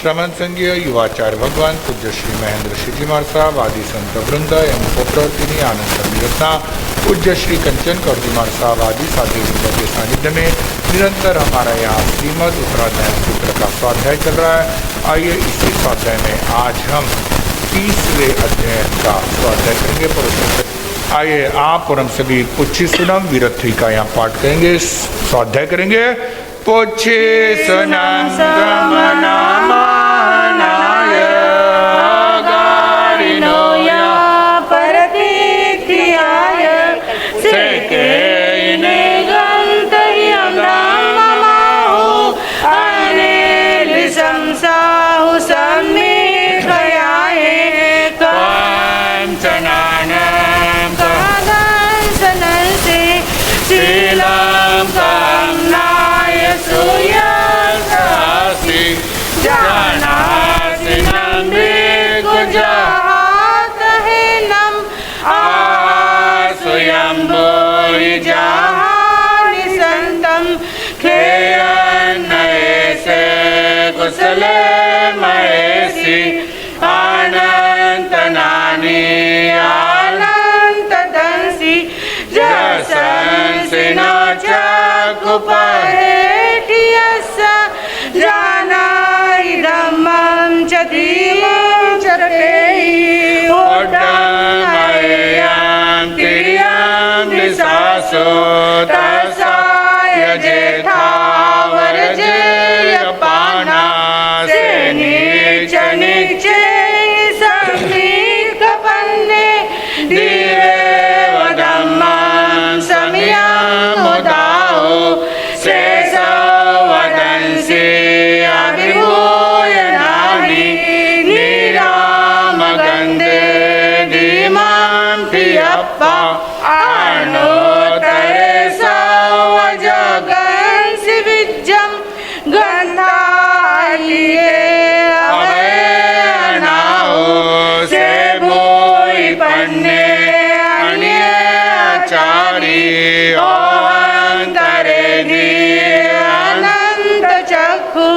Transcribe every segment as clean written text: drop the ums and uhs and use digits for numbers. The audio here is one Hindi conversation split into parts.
श्रमण संघीय युवाचार्य भगवान पूज्य श्री महेंद्र श्रीजी महाराज साहब आदि संत वृंद एवं उपप्रवर्तिनी आनंद संरत्ना पूज्य श्री कंचन कौरजी महाराज साहब आदि साधु वृंद के सानिध्य में निरंतर हमारा यहाँ श्रीमद उत्तराध्याय सूत्र का स्वाध्याय चल रहा है। आइए इसी स्वाध्याय में आज हम 30वें अध्याय का स्वाध्याय करेंगे। पुरुष आइए आप और हम सभी पुच्छी सुनम वीरथी का यहाँ पाठ करेंगे, स्वाध्याय करेंगे। पुच्छी सुनम गमनाय गारिनो या परतीत्याय सेके निगंतयं राममाहु अनिलिसं साहु सम्मिखयाय कांचनानं कादंसनंसे शीलं कामनाय सुयसासि जानासि नम्बिकुजातहीनं आसुयम्बोहि जाहानि सन्तं खेयन्नयेसे कुशले महेसि अनन्तनानि अनन्तदंसि जसंसि न चकुपहेटियस्स जानायि धम्मं च धीमं च रटेहि ओड्डमयं तिर्यं निशासो तसाय जेठावरजेयपाना सेनीच निचे समीकपन्ने दिवेव धम्मं संयमुदाहो शेषो वदन्सि अभिभूय नानि निरामगन्धे धीमं प्रियप्पा अनुत्तरे सवजगन्सि विज्जं गन्धालिये अभयनाहो से भूयि पन्ने अन्यचारी ओन्तरे धी अनन्त चक्षु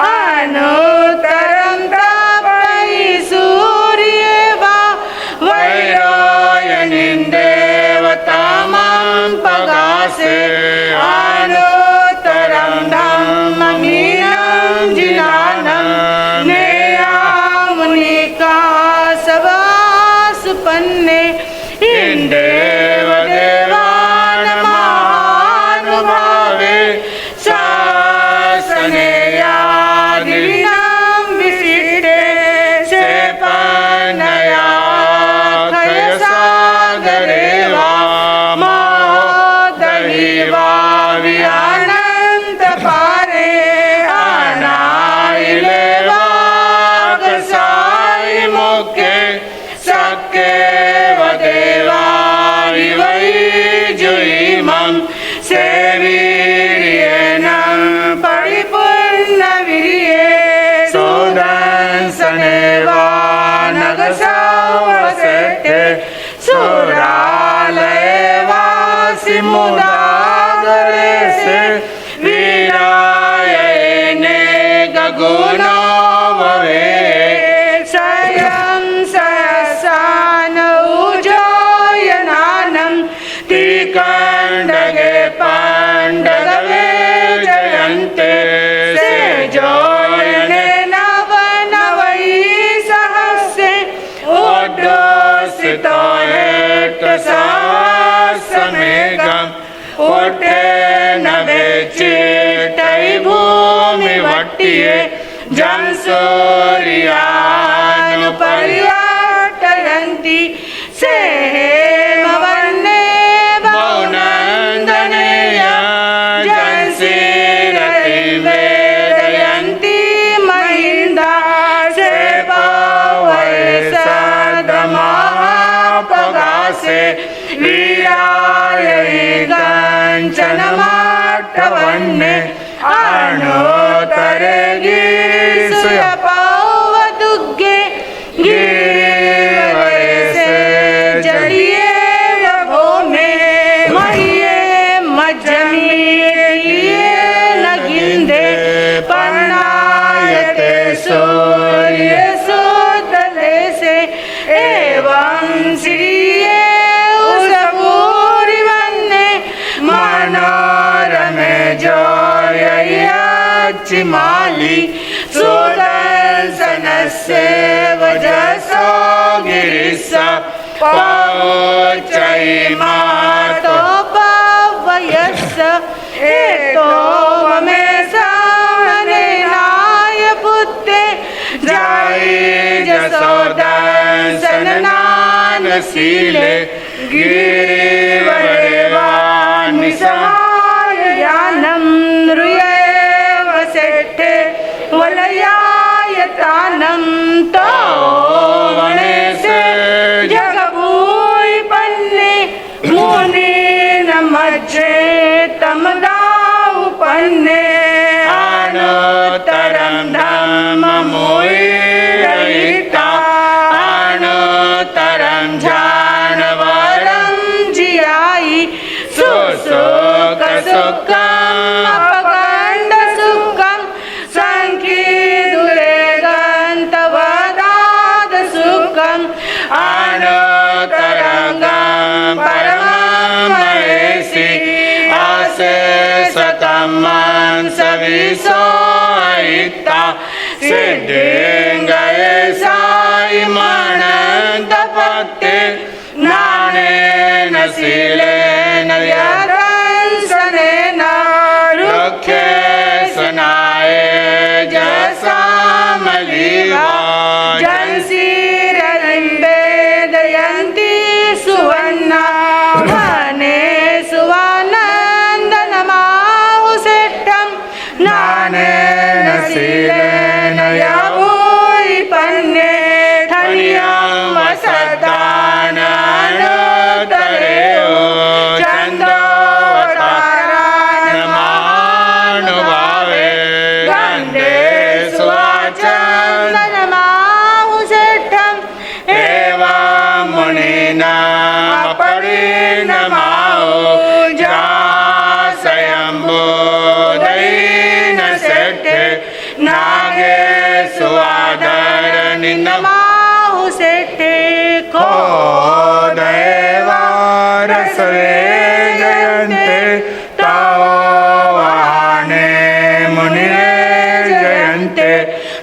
अनुत्तरं तापयि सूर्येवा वैरोयनिन्देवतामां पगासे अनुत्तरं धम्ममीनं जिनानं नेयामुनिका सवासुपन्ने इन्देव देवानमानुभावे शासनेयादिनं विशिष्टे सेपनया खयसागरे वा महोदयि वा विअनन्तपारे अनायिले वागसायि मुखे सक्के वदेवा विवै जुयिमं सेवीर्येण परिपूर्णवीर्ये सुदंसनेवा नगसावसेट्टे सुरालये वासि मुदागरे से वीरायने गगुनो भवे स्वयं सहसान उजोयनानं तिकण्डगे पाण्डगवे जयन्ते से जोयने नव नवै सहस्रे ओड्डोसितो हेट्टसहस्रमेघम् ओट्टे नवे चिट्टै भूमिवट्टिये जं सूर्यानुपर्यटयन्ति से हेमवर्णे बहुनन्दनेया जंसीरतिं वेदयन्ति महिन्दा से पवयसदमापगासे वीरायै काञ्चनमाट्टवन्ने अणोत्तरे गिरिसुयपौवदुग्गे गिरिवयसे जलिये भूमे मह्ये मज्जन्ये न गिन्धे पर्णायते सो हिमाली सुदर्शनस्य वजसा गिरिश पौचैमातोपवयस्य एतो मे समनेनाय पुत्रे जाये जसोदर्शननानशीले गिरिवरेवान्विसहाय यानं नृयेव सेट्टे वलयायतानं तो वनेसे जगभूपन्ने मुनीन मध्ये तमदाहुपन्ने अनोत्तरं धम्ममुयिरहिता अनोत्तरं जानवरं जियायि सुसुखसुखम् अपगण्डसुखं सङ्कीर्दुरे गन्तवदादसुखम् अनोत्तरं परमं महेशि अशेषतं मनसविषोहिता सिद्धिङ्गयसायमनन्तपत्ते ज्ञानेन शीलेन यदंशनेन रुक्षेशनाय जसामलीवा जंसीरनिवेदयन्ति सुवर्णा वने सुवानन्दनमाहुषिष्टं ज्ञानेन शीलेन यभूपन्ने धन्यं वसदानन्तरेयो चन्दोवतारानमानुभावे गन्धे स्वाचन्दनमाहुषिष्टम् एवं मुनिना परिणमाओ जासयम्बोदयेन सेट्टे नागेश्वादरनिन्दमाहुषिष्टे को देवारसवे जयन्ते तव वाहने मुनिरे जयन्ते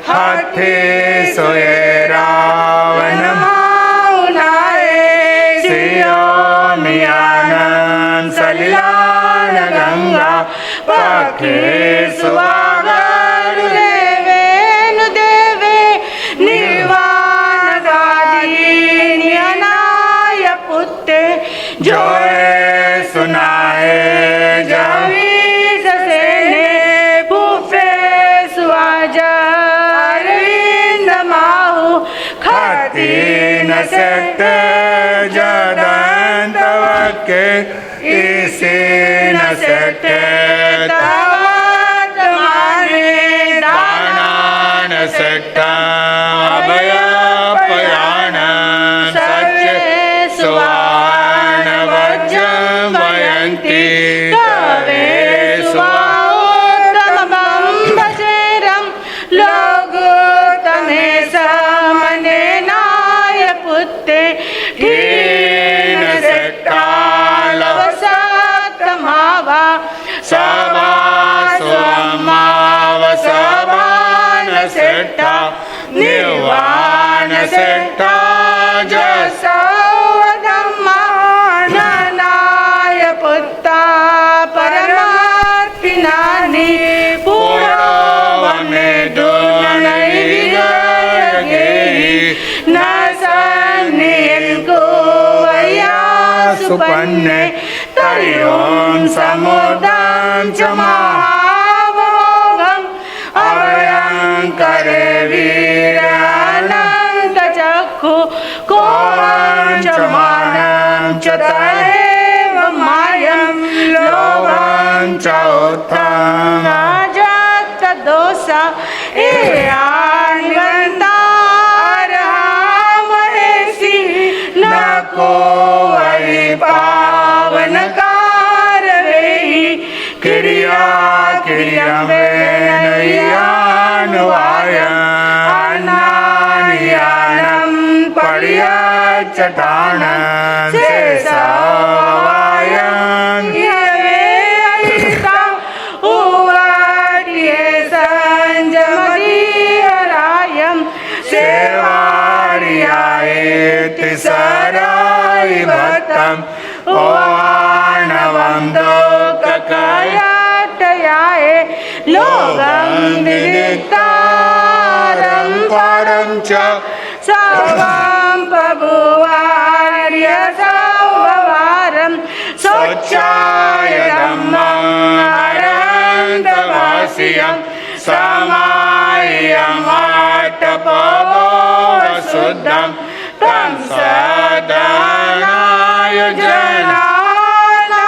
हाथे सोये रावणमाउनाय सियोमियानं सलिलान गंगा पखे स्वागरुरे वेणुदेवे निर्वाणगादीन्यनाय पुत्रे जोए सुनाए जवीससेने पुफे स्वाजारविन्दमाहु खतीन सेट्टे जदन्तवके इसीन सेट्टे तवत्माने दानान सेट्टा अभयपयानं सच्चे सुवानवज्रं वयन्ति तवे स्वात्तमबम्बचेरं लोगोत्तमे समनेनाय पुत्रे धीन सेट्टालवसत्तमावा सभास्वमावसभान सेट्टा निर्वाण सेट्टा जसोधम्माननाय पुत्ता परमार्थिनानि पूर्णवने दुर्नैर्गेहि न सन्निको वया सुपन्ने तयों समुदं च महाभोगम् अभयङ्करे वीरानन्दचक्षु कोवं च मानं च तदेव मायं लोभं च उत्थं अजातदोष एयान्वन्तारहामहेसि न को वै पावनकारवेहि क्रिया क्रियामेनयानुवायं पर्यचटानं शेषवायं ये उवाट्ये स तिसराय भक्तम् ओर्णवं दुःखकयाटयाय लोकं विदितारं परं च सर्वं प्रभुवार्य सर्ववारं स्वच्छाय धम्मं अनन्तवासियं समायमाटपवशुद्धं तं सदानाय जनानां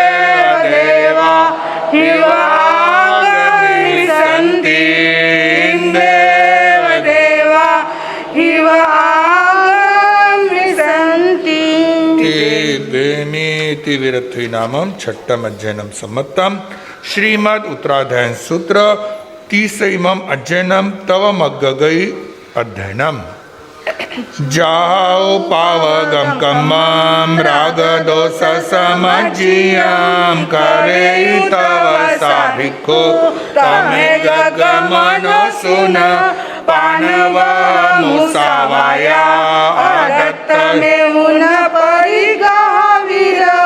इन्द्रदेवा हिवागमिषन्ति इन्द्रदेवा हिवागमिषन्ति वेमीति विरथी नामम छठम अध्ययनम सम्मतम श्रीमद उत्तराध्याय सूत्र 30 अध्ययनम तव मग्गई अध्ययनम जाओ पावगम कम्मम राग दोष समजियम करे तव साभिको तमे गगमनो सुन पानव मुसावाया आदत्त में उन परिगाविरो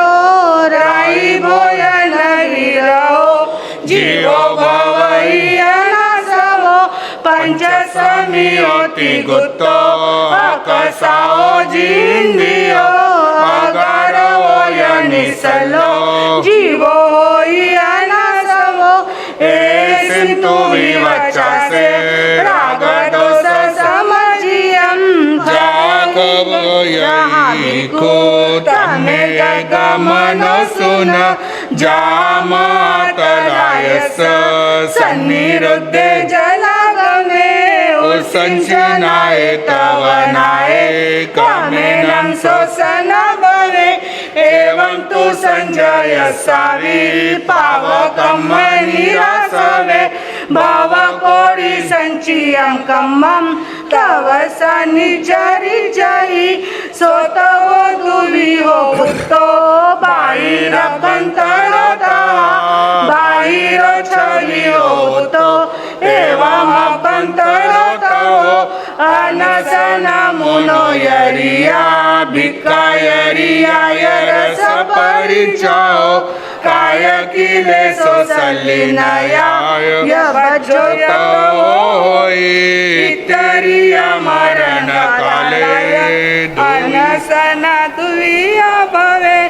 राई भोयन विरो जीवो भवयन सवो पंच समियोति गुतो अकसाओ जिंदियो अगारो यनिसलो जीवो यन सवो ए सिंतु विवचासे राग दोष समजियम जागवयिको तमे गमन सुन जामातरायस सन्निरुद्धे जलागमे संचनाय तवनाय कामेनं शोषण भवे एवं तु संजय सावी पावकं निरासवे भवकोरि संचियं कम्मं तव सनिचरि जयि सोतवो दुविहो पुत्तो बाहिरभन्तरता बाहिर छवियो पुत्तो एवं अभ्यन्तरतो अनशन मुनो यरिया भिक्कायरिया यरस परिचाओ काय किले सोसलिनया यवजोतो इतरिया मरण काले अनशन दुविया भवे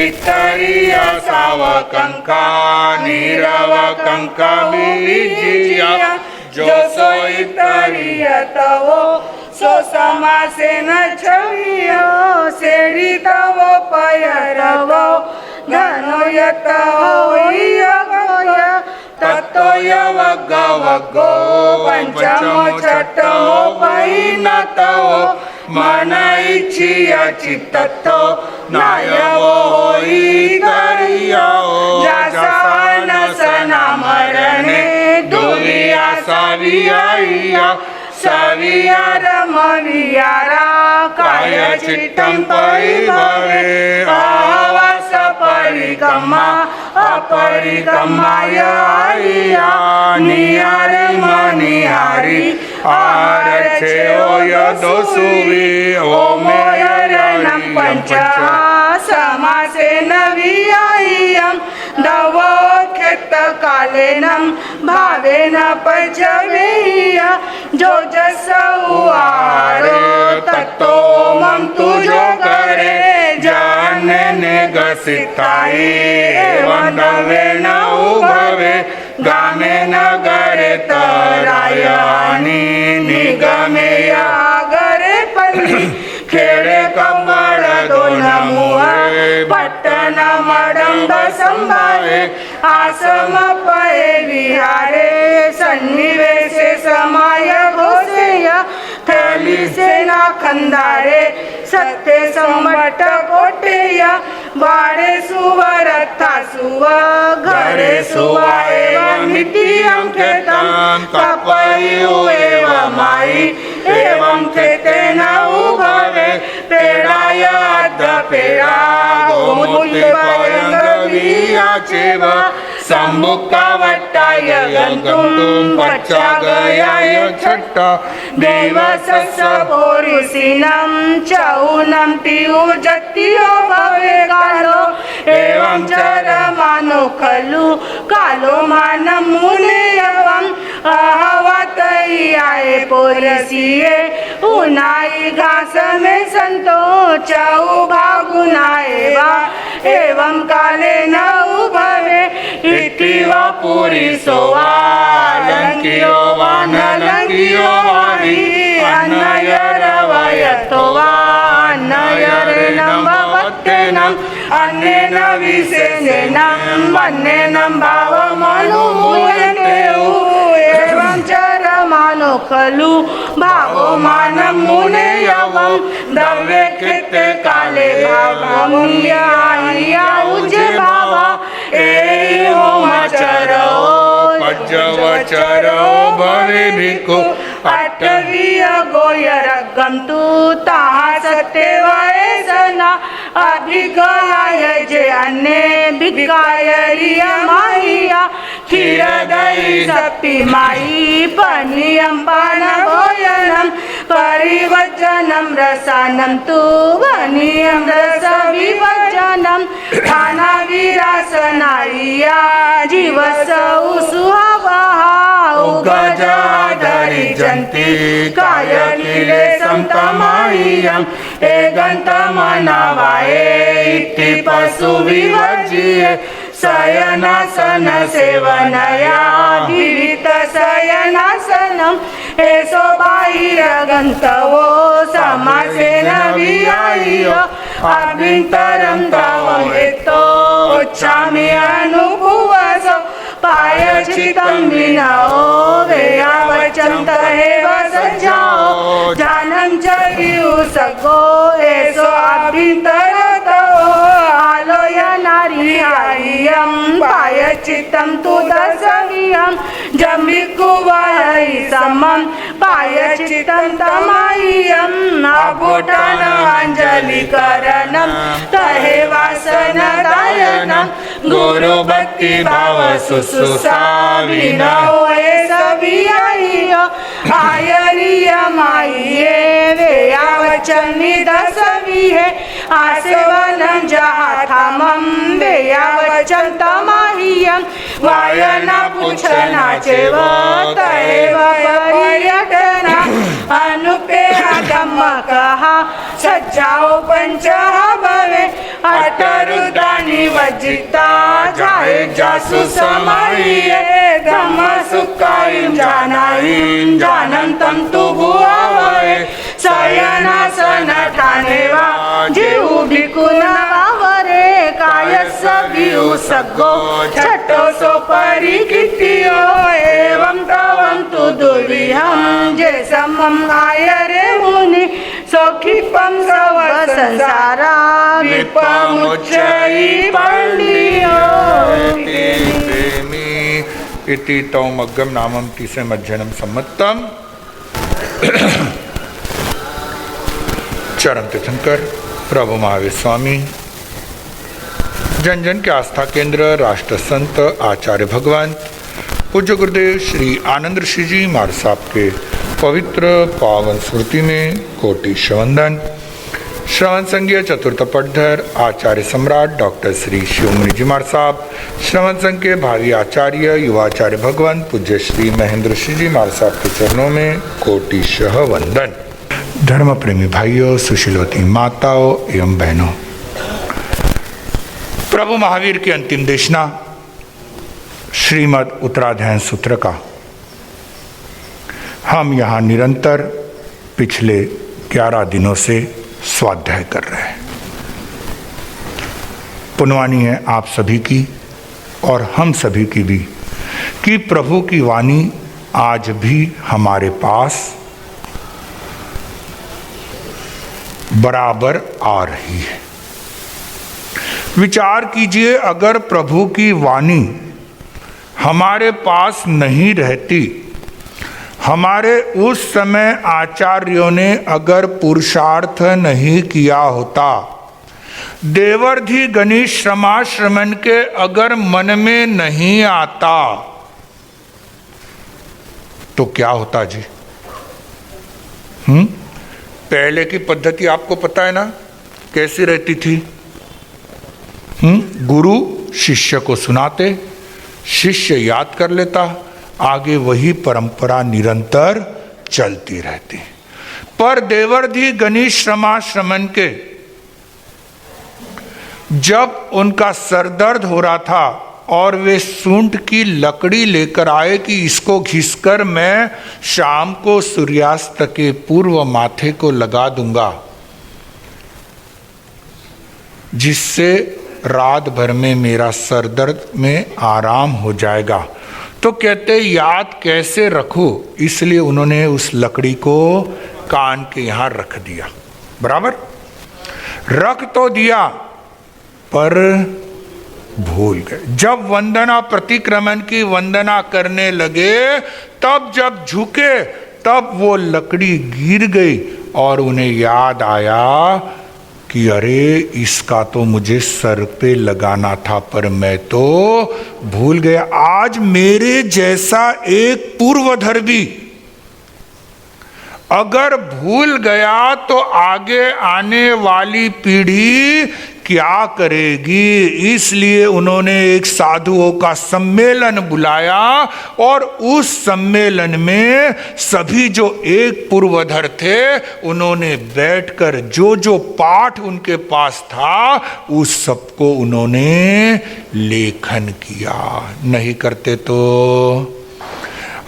इतरिया सावकंका नीरवकंका विजिया जो सो इतरिया तवो सो समासे न छवियो सेड़ी तवो पयरवो धनो यतवो यगोय तत्तो यवगवगो पंचमो छठमो पैनतवो मन इच्छिया चित्ततो नायवो इतरियो जसन सना मरणे दुरिया सविया सविया रमवियारा काय चित्तं परिभवे आवास परिकमा अपरिकमाया नियार मनिहारी आरचे ओय दोसुवी ओमयरणं पंच समासे नवियायं दवोखेत कालेनं भावेन पचवेय जो जसुआरो तत्तो मम तुझो करे जानने गसिताई एवं दवे न उभवे गामे नगरे तरायानी निगमे यागरे पल्ली खेड़े कब्बड़ दोन मुहे पट्टन मडंब संभावे आसम पये विहारे सन्निवेशे समाय घोषेय थैली सेना खंदारे सत्य संबट कोटेय वाड़े सुवरथा सुव घरे सुवा एवं मितियं खेतं कपयु एवं माई एवं खेतेन उभवे पेड़ाय अध पेड़ा गोमुल्यपयंग वियाचेव सम्मुखवट्टाय गन्तुं पश्चागयाय छट्टा देवसस्य पोरिसिनं चौनं पियुजत्यो भवे कालो एवं चरमानो खलु कालो मानं मुनियवम् अहवतयाय पोरसिये उनाई घास में संतो चौ भागुनाए वा एवं काले न उभवे इति वा पुरिसो वा लंकियो वा न लंकियो वाणि अन्नयरवयतो वा अन्नयरेणं भवत्येनं अन्नेन विशेषेणं वन्नेनं भावमनुभूयते एवं चरमानो खलु भावो मानं मुनेयवं द्रव्ये कृते काले भावमुयाया उजे भावा एवमचरो पज्जवचरो भवे भिक्खु अट्टवीय गोयरगं तु ताः सत्येव एषना अभिगहाय जे अन्ये भिक्खायरियमाहिया क्षीरदयि सप्पिमायि पनीयं पानभोजनं परिवज्जनं रसानं तु वनीयं रसविभजनं खानाविरासनायिया जीवस्य सुहावः उगजाधरि जन्ति कायकिले समतमायियं एगन्तमनावाये इति पशुविवर्ज्ये शयनासन सेवनया विवित शयनासनम् एषो बाहिरगन्तवो समासेन विहायो अभ्यन्तरं तव हेतोच्छामि अनुभुवसो पायचितं विनओ वेयावचन्त एव सज्जाओ जानं च वियुसगो एषो अभ्यन्तरतो आलोय नारिहाय्यं पायचितं तु दशवियं जम्बिकुवै समं पायचितं तमाह्यं अभूटानाञ्जलिकरणं तहेवासनदायनं गुरुभक्तिभाव सुसाविनो एषवियाय्यो आयरियमाय्ये वेयावचन्नि दशविहे आसेवनं जहाथामं वेयावचन्तमाह्यं वायना पुच्छना चेव तैव पर्यटना अनुपेहागमकः सज्जाओ पञ्चः भवे अटरुदानि वज्जिता जाये जासु समाह्ये धम्मसुखायं जानायिं जानन्तं तु भुवये शयनासन ठानेवा जीव भिकुनावरे कायस्य वियुसगो छटोसो परिकीर्तियो एवं तवं तु दुर्विहं जे समं आयरे मुनि सौखिपं सर्व संसारा विपमुच्चै पंडियो इति तौमग्गम नामं तीसरे मध्यनं सम्मतम। चरण तीर्थंकर प्रभु महावीर स्वामी जन जन के आस्था केंद्र राष्ट्र संत आचार्य भगवान पूज्य गुरुदेव श्री आनंद ऋषि जी महाराज साहब के पवित्र पावन स्मृति में कोटि वंदन। श्रवण संघीय चतुर्थ पटधर आचार्य सम्राट डॉक्टर श्री शिवमुनि जी महाराज साहब, श्रवण संघ के भावी आचार्य युवाचार्य भगवान पूज्य श्री महेंद्र ऋषि जी महाराज साहब के चरणों में कोटि वंदन। धर्म प्रेमी भाइयों, सुशीलवती माताओं एवं बहनों, प्रभु महावीर की अंतिम देशना श्रीमद् उत्तराध्याय सूत्र का हम यहाँ निरंतर पिछले 11 दिनों से स्वाध्याय कर रहे हैं। पुनवानी है आप सभी की और हम सभी की भी कि प्रभु की वाणी आज भी हमारे पास बराबर आ रही है। विचार कीजिए, अगर प्रभु की वाणी हमारे पास नहीं रहती, हमारे उस समय आचार्यों ने अगर पुरुषार्थ नहीं किया होता, देवर्धि गणि श्रमाश्रमण के अगर मन में नहीं आता तो क्या होता जी? पहले की पद्धति आपको पता है ना कैसी रहती थी? गुरु शिष्य को सुनाते, शिष्य याद कर लेता, आगे वही परंपरा निरंतर चलती रहती। पर देवर्धि गणि श्रमाश्रमण के जब उनका सरदर्द हो रहा था और वे सूंठ की लकड़ी लेकर आए कि इसको घिसकर मैं शाम को सूर्यास्त के पूर्व माथे को लगा दूंगा, जिससे रात भर में मेरा सरदर्द में आराम हो जाएगा। तो कहते याद कैसे रखो, इसलिए उन्होंने उस लकड़ी को कान के यहां रख दिया। बराबर रख तो दिया पर भूल गए। जब वंदना प्रतिक्रमण की वंदना करने लगे, तब जब झुके तब वो लकड़ी गिर गई और उन्हें याद आया कि अरे इसका तो मुझे सर पे लगाना था, पर मैं तो भूल गया। आज मेरे जैसा एक पूर्वधर्मी अगर भूल गया तो आगे आने वाली पीढ़ी क्या करेगी? इसलिए उन्होंने एक साधुओं का सम्मेलन बुलाया और उस सम्मेलन में सभी जो एक पूर्वधर थे उन्होंने बैठकर जो जो पाठ उनके पास था उस सबको उन्होंने लेखन किया। नहीं करते तो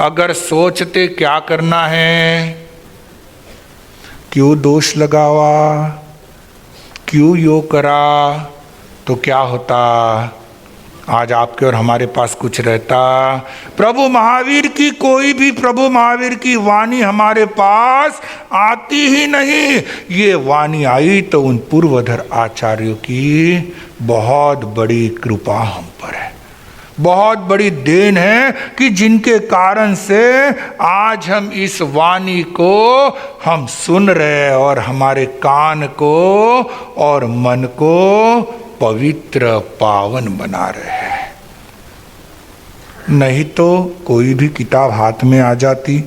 अगर सोचते क्या करना है, क्यों दोष लगावा, क्यों यो करा, तो क्या होता? आज आपके और हमारे पास कुछ रहता। प्रभु महावीर की कोई भी प्रभु महावीर की वाणी हमारे पास आती ही नहीं। ये वाणी आई तो उन पूर्वधर आचार्यों की बहुत बड़ी कृपा हम पर है, बहुत बड़ी देन है कि जिनके कारण से आज हम इस वाणी को हम सुन रहे और हमारे कान को और मन को पवित्र पावन बना रहे हैं। नहीं तो कोई भी किताब हाथ में आ जाती,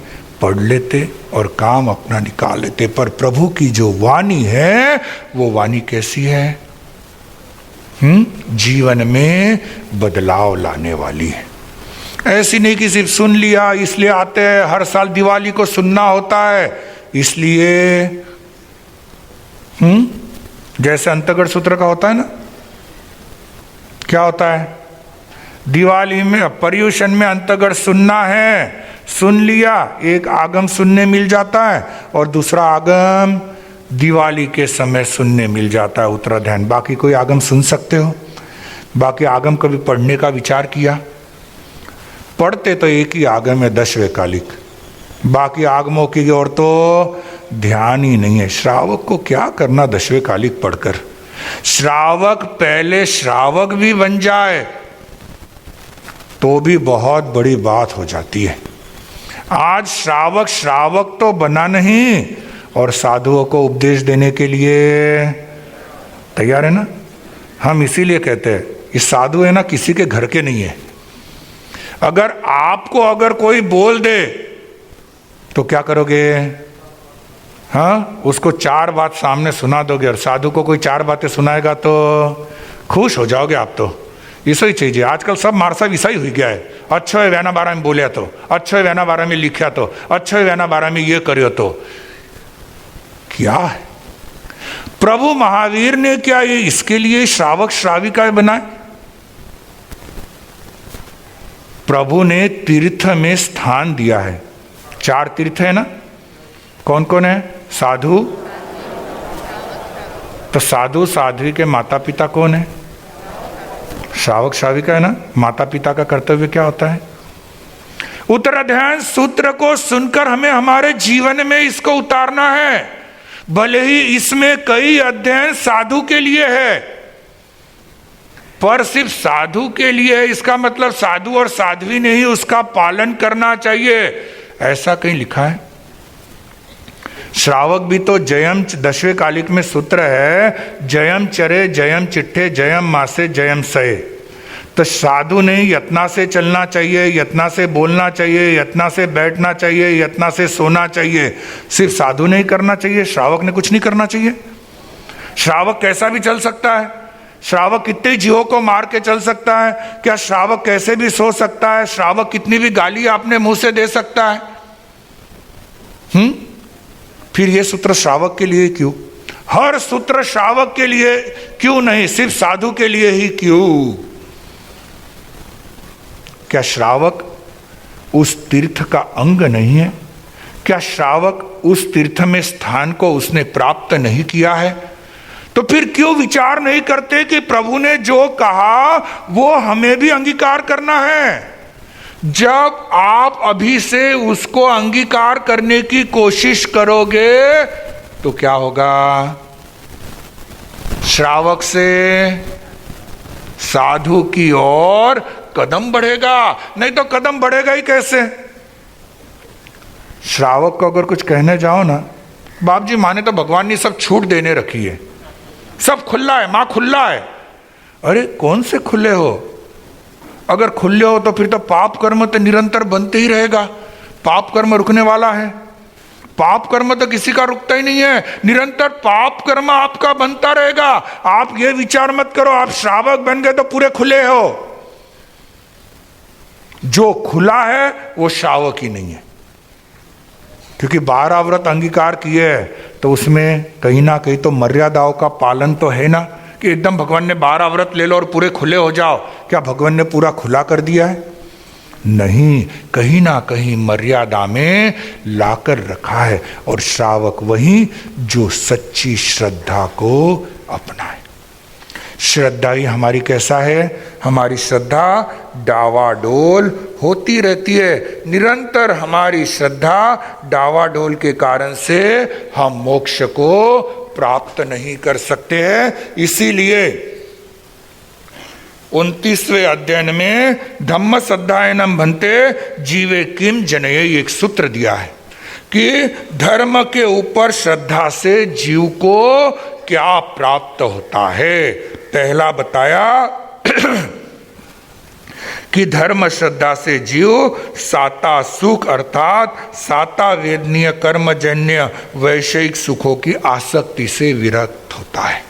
पढ़ लेते और काम अपना निकाल लेते। पर प्रभु की जो वाणी है वो वाणी कैसी है? जीवन में बदलाव लाने वाली है। ऐसी नहीं कि सिर्फ सुन लिया इसलिए आते हैं, हर साल दिवाली को सुनना होता है इसलिए। जैसे अंतगढ़ सूत्र का होता है ना, क्या होता है? दिवाली में पर्युषण में अंतगढ़ सुनना है, सुन लिया, एक आगम सुनने मिल जाता है और दूसरा आगम दिवाली के समय सुनने मिल जाता है उत्तराध्यान। बाकी कोई आगम सुन सकते हो? बाकी आगम कभी पढ़ने का विचार किया? पढ़ते तो एक ही आगम है दशवें कालिक, बाकी आगमों की और तो ध्यान ही नहीं है। श्रावक को क्या करना दशवें कालिक पढ़कर? श्रावक पहले श्रावक भी बन जाए तो भी बहुत बड़ी बात हो जाती है। आज श्रावक तो बना नहीं और साधुओं को उपदेश देने के लिए तैयार है ना। हम इसीलिए कहते हैं ये साधु है ना, किसी के घर के नहीं है। अगर आपको अगर कोई बोल दे तो क्या करोगे? हाँ, उसको 4 बात सामने सुना दोगे और साधु को कोई 4 बातें सुनाएगा तो खुश हो जाओगे आप। तो ऐसा ही चाहिए। आजकल सब मारसा विषय हुई गया है। अच्छो है वैना बारा में बोलिया तो, अच्छो है वैना बारा में लिखा तो, अच्छो है वैना बारा में ये करियो तो क्या है? प्रभु महावीर ने क्या ये इसके लिए श्रावक श्राविका बनाए? प्रभु ने तीर्थ में स्थान दिया है। 4 तीर्थ है ना, कौन कौन है? साधु, तो साधु साध्वी के माता पिता कौन है? श्रावक श्राविका है ना। माता पिता का कर्तव्य क्या होता है? उत्तराध्याय सूत्र को सुनकर हमें हमारे जीवन में इसको उतारना है। भले ही इसमें कई अध्ययन साधु के लिए है, पर सिर्फ साधु के लिए है इसका मतलब साधु और साध्वी ने ही उसका पालन करना चाहिए, ऐसा कहीं लिखा है? श्रावक भी तो जयम, 10वें कालिक में सूत्र है, जयम चरे जयम चिट्ठे जयम मासे जयम सये। तो साधु नहीं, यत्ना से चलना चाहिए, यत्ना से बोलना चाहिए, यत्ना से बैठना चाहिए, यत्ना से सोना चाहिए। सिर्फ साधु नहीं करना चाहिए, श्रावक ने कुछ नहीं करना चाहिए। श्रावक कैसा भी चल सकता है, श्रावक कितने जीवों को मार के चल सकता है, क्या श्रावक कैसे भी सो सकता है, श्रावक कितनी भी गाली आपने मुंह से दे सकता है। फिर यह सूत्र श्रावक के लिए क्यों? हर सूत्र श्रावक के लिए क्यों नहीं, सिर्फ साधु के लिए ही क्यों? क्या श्रावक उस तीर्थ का अंग नहीं है? क्या श्रावक उस तीर्थ में स्थान को उसने प्राप्त नहीं किया है? तो फिर क्यों विचार नहीं करते कि प्रभु ने जो कहा वो हमें भी अंगीकार करना है? जब आप अभी से उसको अंगीकार करने की कोशिश करोगे तो क्या होगा? श्रावक से साधु की ओर कदम बढ़ेगा, नहीं तो कदम बढ़ेगा ही कैसे? श्रावक को अगर कुछ कहने जाओ ना, बाप जी माने तो भगवान ने सब छूट देने रखी है, सब खुला है, मां खुला है। अरे कौन से खुले हो? अगर खुले हो तो फिर तो पाप कर्म तो निरंतर बनते ही रहेगा। पाप कर्म रुकने वाला है? पाप कर्म तो किसी का रुकता ही नहीं है, निरंतर पाप कर्म आपका बनता रहेगा। आप ये विचार मत करो आप श्रावक बन गए तो पूरे खुले हो। जो खुला है वो श्रावक ही नहीं है, क्योंकि 12 व्रत अंगीकार किए तो उसमें कहीं ना कहीं तो मर्यादाओं का पालन तो है ना, कि एकदम भगवान ने 12 व्रत ले लो और पूरे खुले हो जाओ। क्या भगवान ने पूरा खुला कर दिया है? नहीं, कहीं ना कहीं मर्यादा में लाकर रखा है। और श्रावक वही जो सच्ची श्रद्धा को अपनाए। श्रद्धा ही हमारी कैसा है? हमारी श्रद्धा डावाडोल होती रहती है, निरंतर हमारी श्रद्धा डावाडोल के कारण से हम मोक्ष को प्राप्त नहीं कर सकते हैं। इसीलिए 29वें अध्ययन में धम्म सद्धायनम भन्ते जीवे किम जनये एक सूत्र दिया है कि धर्म के ऊपर श्रद्धा से जीव को क्या प्राप्त होता है। पहला बताया कि धर्म श्रद्धा से जीव साता सुख अर्थात साता वेदनीय कर्मजन्य वैषयिक सुखों की आसक्ति से विरक्त होता है।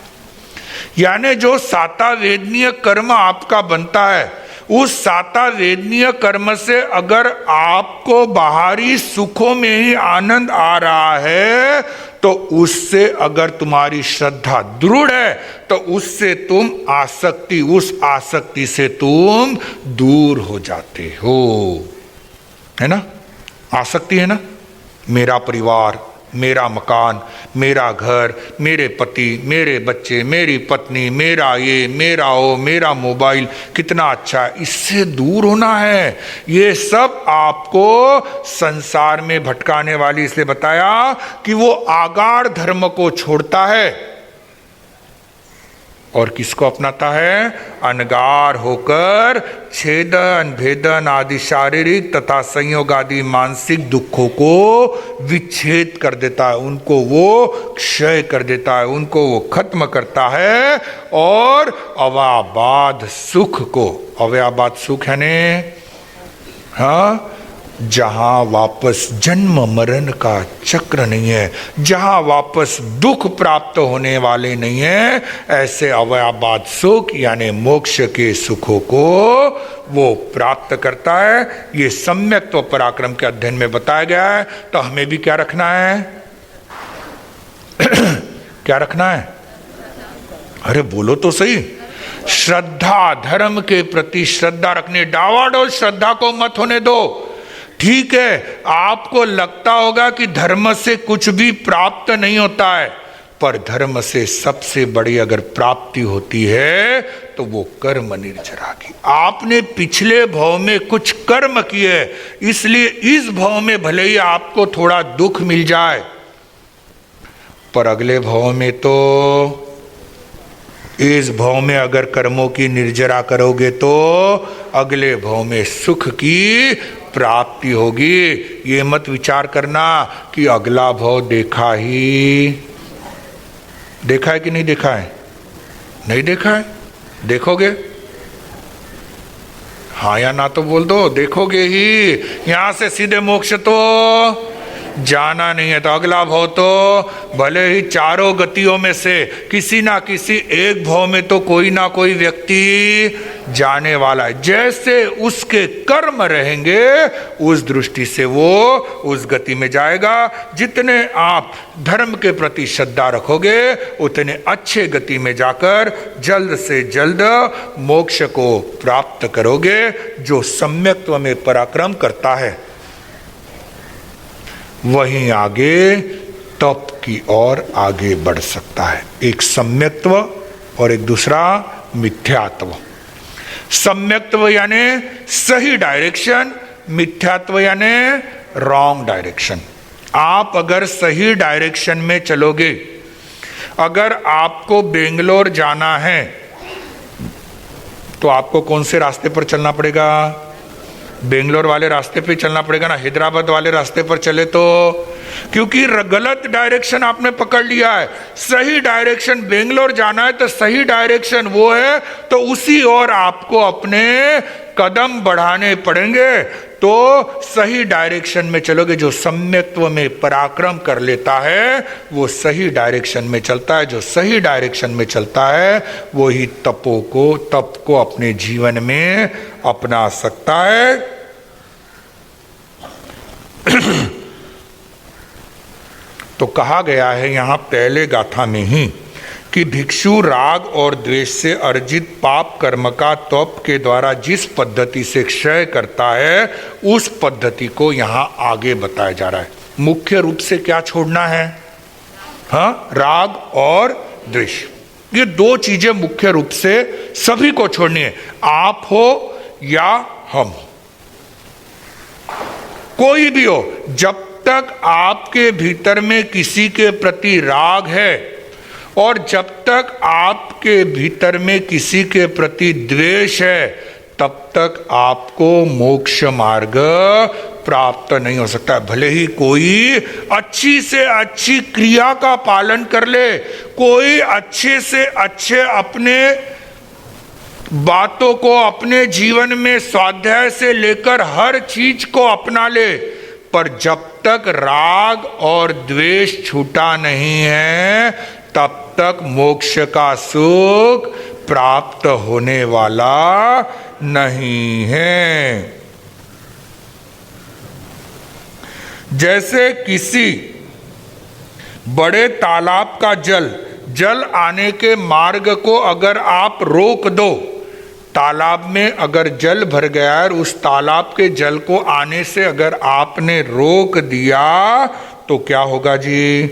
यानी जो साता वेदनीय कर्म आपका बनता है, उस साता वेदनीय कर्म से अगर आपको बाहरी सुखों में ही आनंद आ रहा है तो उससे अगर तुम्हारी श्रद्धा दृढ़ है तो उससे तुम आसक्ति, उस आसक्ति से तुम दूर हो जाते हो, है ना? आसक्ति है ना, मेरा परिवार, मेरा मकान, मेरा घर, मेरे पति, मेरे बच्चे, मेरी पत्नी, मेरा ये, मेरा वो, मेरा मोबाइल कितना अच्छा है, इससे दूर होना है। ये सब आपको संसार में भटकाने वाली, इसलिए बताया कि वो आगाढ़ धर्म को छोड़ता है और किसको अपनाता है? अनगार होकर छेदन भेदन आदि शारीरिक तथा संयोग आदि मानसिक दुखों को विच्छेद कर देता है, उनको वो क्षय कर देता है, उनको वो खत्म करता है और अव्याबाद सुख को, अव्याबाद सुख है ने, हाँ, जहां वापस जन्म मरण का चक्र नहीं है, जहां वापस दुख प्राप्त होने वाले नहीं है, ऐसे अव्याबाद सुख यानी मोक्ष के सुखों को वो प्राप्त करता है। ये सम्यक्त्व पराक्रम के अध्ययन में बताया गया है। तो हमें भी क्या रखना है? क्या रखना है? अरे बोलो तो सही। श्रद्धा, धर्म के प्रति श्रद्धा रखनी। डावाडोल श्रद्धा को मत होने दो। ठीक है, आपको लगता होगा कि धर्म से कुछ भी प्राप्त नहीं होता है, पर धर्म से सबसे बड़ी अगर प्राप्ति होती है तो वो कर्म निर्जरा की। आपने पिछले भव में कुछ कर्म किए, इसलिए इस भव में भले ही आपको थोड़ा दुख मिल जाए, पर अगले भव में तो, इस भव में अगर कर्मों की निर्जरा करोगे तो अगले भव में सुख की प्राप्ति होगी। ये मत विचार करना कि अगला भाव देखा है कि नहीं देखा है? नहीं देखा है, देखोगे? हाँ या ना तो बोल दो, देखोगे ही। यहां से सीधे मोक्ष तो जाना नहीं है, तो अगला भाव तो भले ही चारों गतियों में से किसी ना किसी एक भाव में तो कोई ना कोई व्यक्ति जाने वाला है। जैसे उसके कर्म रहेंगे उस दृष्टि से वो उस गति में जाएगा। जितने आप धर्म के प्रति श्रद्धा रखोगे उतने अच्छे गति में जाकर जल्द से जल्द मोक्ष को प्राप्त करोगे। जो सम्यक्त्व में पराक्रम करता है वहीं आगे तप की ओर आगे बढ़ सकता है। एक सम्यक्त्व और एक दूसरा मिथ्यात्व। सम्यक्त्व यानी सही डायरेक्शन, मिथ्यात्व यानी रॉन्ग डायरेक्शन। आप अगर सही डायरेक्शन में चलोगे, अगर आपको बेंगलोर जाना है तो आपको कौन से रास्ते पर चलना पड़ेगा? बेंगलोर वाले रास्ते पे चलना पड़ेगा ना, हैदराबाद वाले रास्ते पर चले तो, क्योंकि गलत डायरेक्शन आपने पकड़ लिया है। सही डायरेक्शन बेंगलोर जाना है तो सही डायरेक्शन वो है, तो उसी ओर आपको अपने कदम बढ़ाने पड़ेंगे। तो सही डायरेक्शन में चलोगे। जो सम्यक्त्व में पराक्रम कर लेता है वो सही डायरेक्शन में चलता है। जो सही डायरेक्शन में चलता है वो ही तप को अपने जीवन में अपना सकता है। तो कहा गया है यहां पहले गाथा में ही कि भिक्षु राग और द्वेष से अर्जित पाप कर्म का तप के द्वारा जिस पद्धति से क्षय करता है उस पद्धति को यहां आगे बताया जा रहा है। मुख्य रूप से क्या छोड़ना है? हाँ, राग और द्वेष, ये दो चीजें मुख्य रूप से सभी को छोड़नी है। आप हो या हम हो, कोई भी हो, जब तक आपके भीतर में किसी के प्रति राग है और जब तक आपके भीतर में किसी के प्रति द्वेष है तब तक आपको मोक्ष मार्ग प्राप्त नहीं हो सकता। भले ही कोई अच्छी से अच्छी क्रिया का पालन कर ले, कोई अच्छे से अच्छे अपने बातों को अपने जीवन में स्वाध्याय से लेकर हर चीज को अपना ले, पर जब तक राग और द्वेष छूटा नहीं है तब तक मोक्ष का सुख प्राप्त होने वाला नहीं है। जैसे किसी बड़े तालाब का जल आने के मार्ग को अगर आप रोक दो, तालाब में अगर जल भर गया और उस तालाब के जल को आने से अगर आपने रोक दिया तो क्या होगा जी?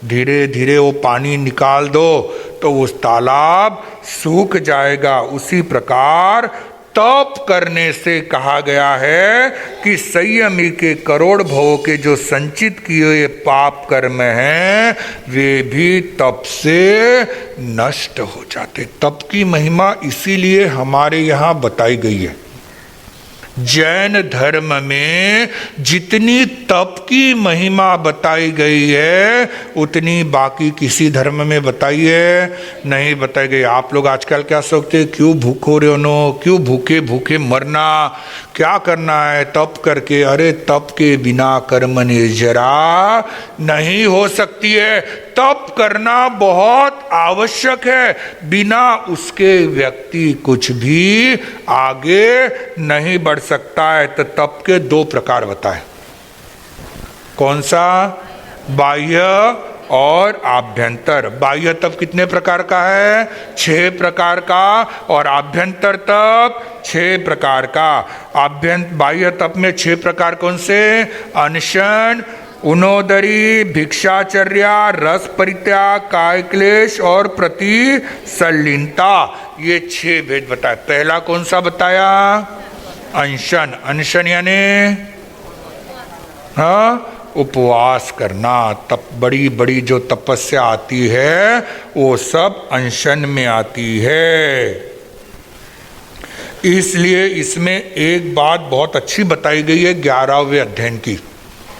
धीरे धीरे वो पानी निकाल दो तो उस तालाब सूख जाएगा। उसी प्रकार तप करने से कहा गया है कि संयमी के करोड़ भवों के जो संचित किए हुए पाप कर्म हैं वे भी तप से नष्ट हो जाते। तप की महिमा इसीलिए हमारे यहाँ बताई गई है। जैन धर्म में जितनी तप की महिमा बताई गई है उतनी बाकी किसी धर्म में बताई है नहीं बताई गई। आप लोग आजकल क्या सोचते, क्यों भूखो रहे हो, क्यों भूखे भूखे मरना, क्या करना है तप करके? अरे तप के बिना कर्म निर्जरा नहीं हो सकती है। तप करना बहुत आवश्यक है, बिना उसके व्यक्ति कुछ भी आगे नहीं बढ़ सकता है। तो तप के दो प्रकार बताए, कौन सा? बाह्य और आभ्यंतर। बाह्य तप कितने प्रकार का है? 6 प्रकार का, और आभ्यंतर तप 6 प्रकार का। बाह्य तप में 6 प्रकार कौन से? अनशन, उनोदरी, भिक्षाचर्या, रस परित्याग, काय क्लेश और प्रतिसल्लीनता। ये 6 भेद बताए। पहला कौन सा बताया? अनशन। अनशन यानी हाँ, उपवास करना। तप बड़ी बड़ी जो तपस्या आती है वो सब अनशन में आती है। इसलिए इसमें एक बात बहुत अच्छी बताई गई है 11वें अध्ययन की।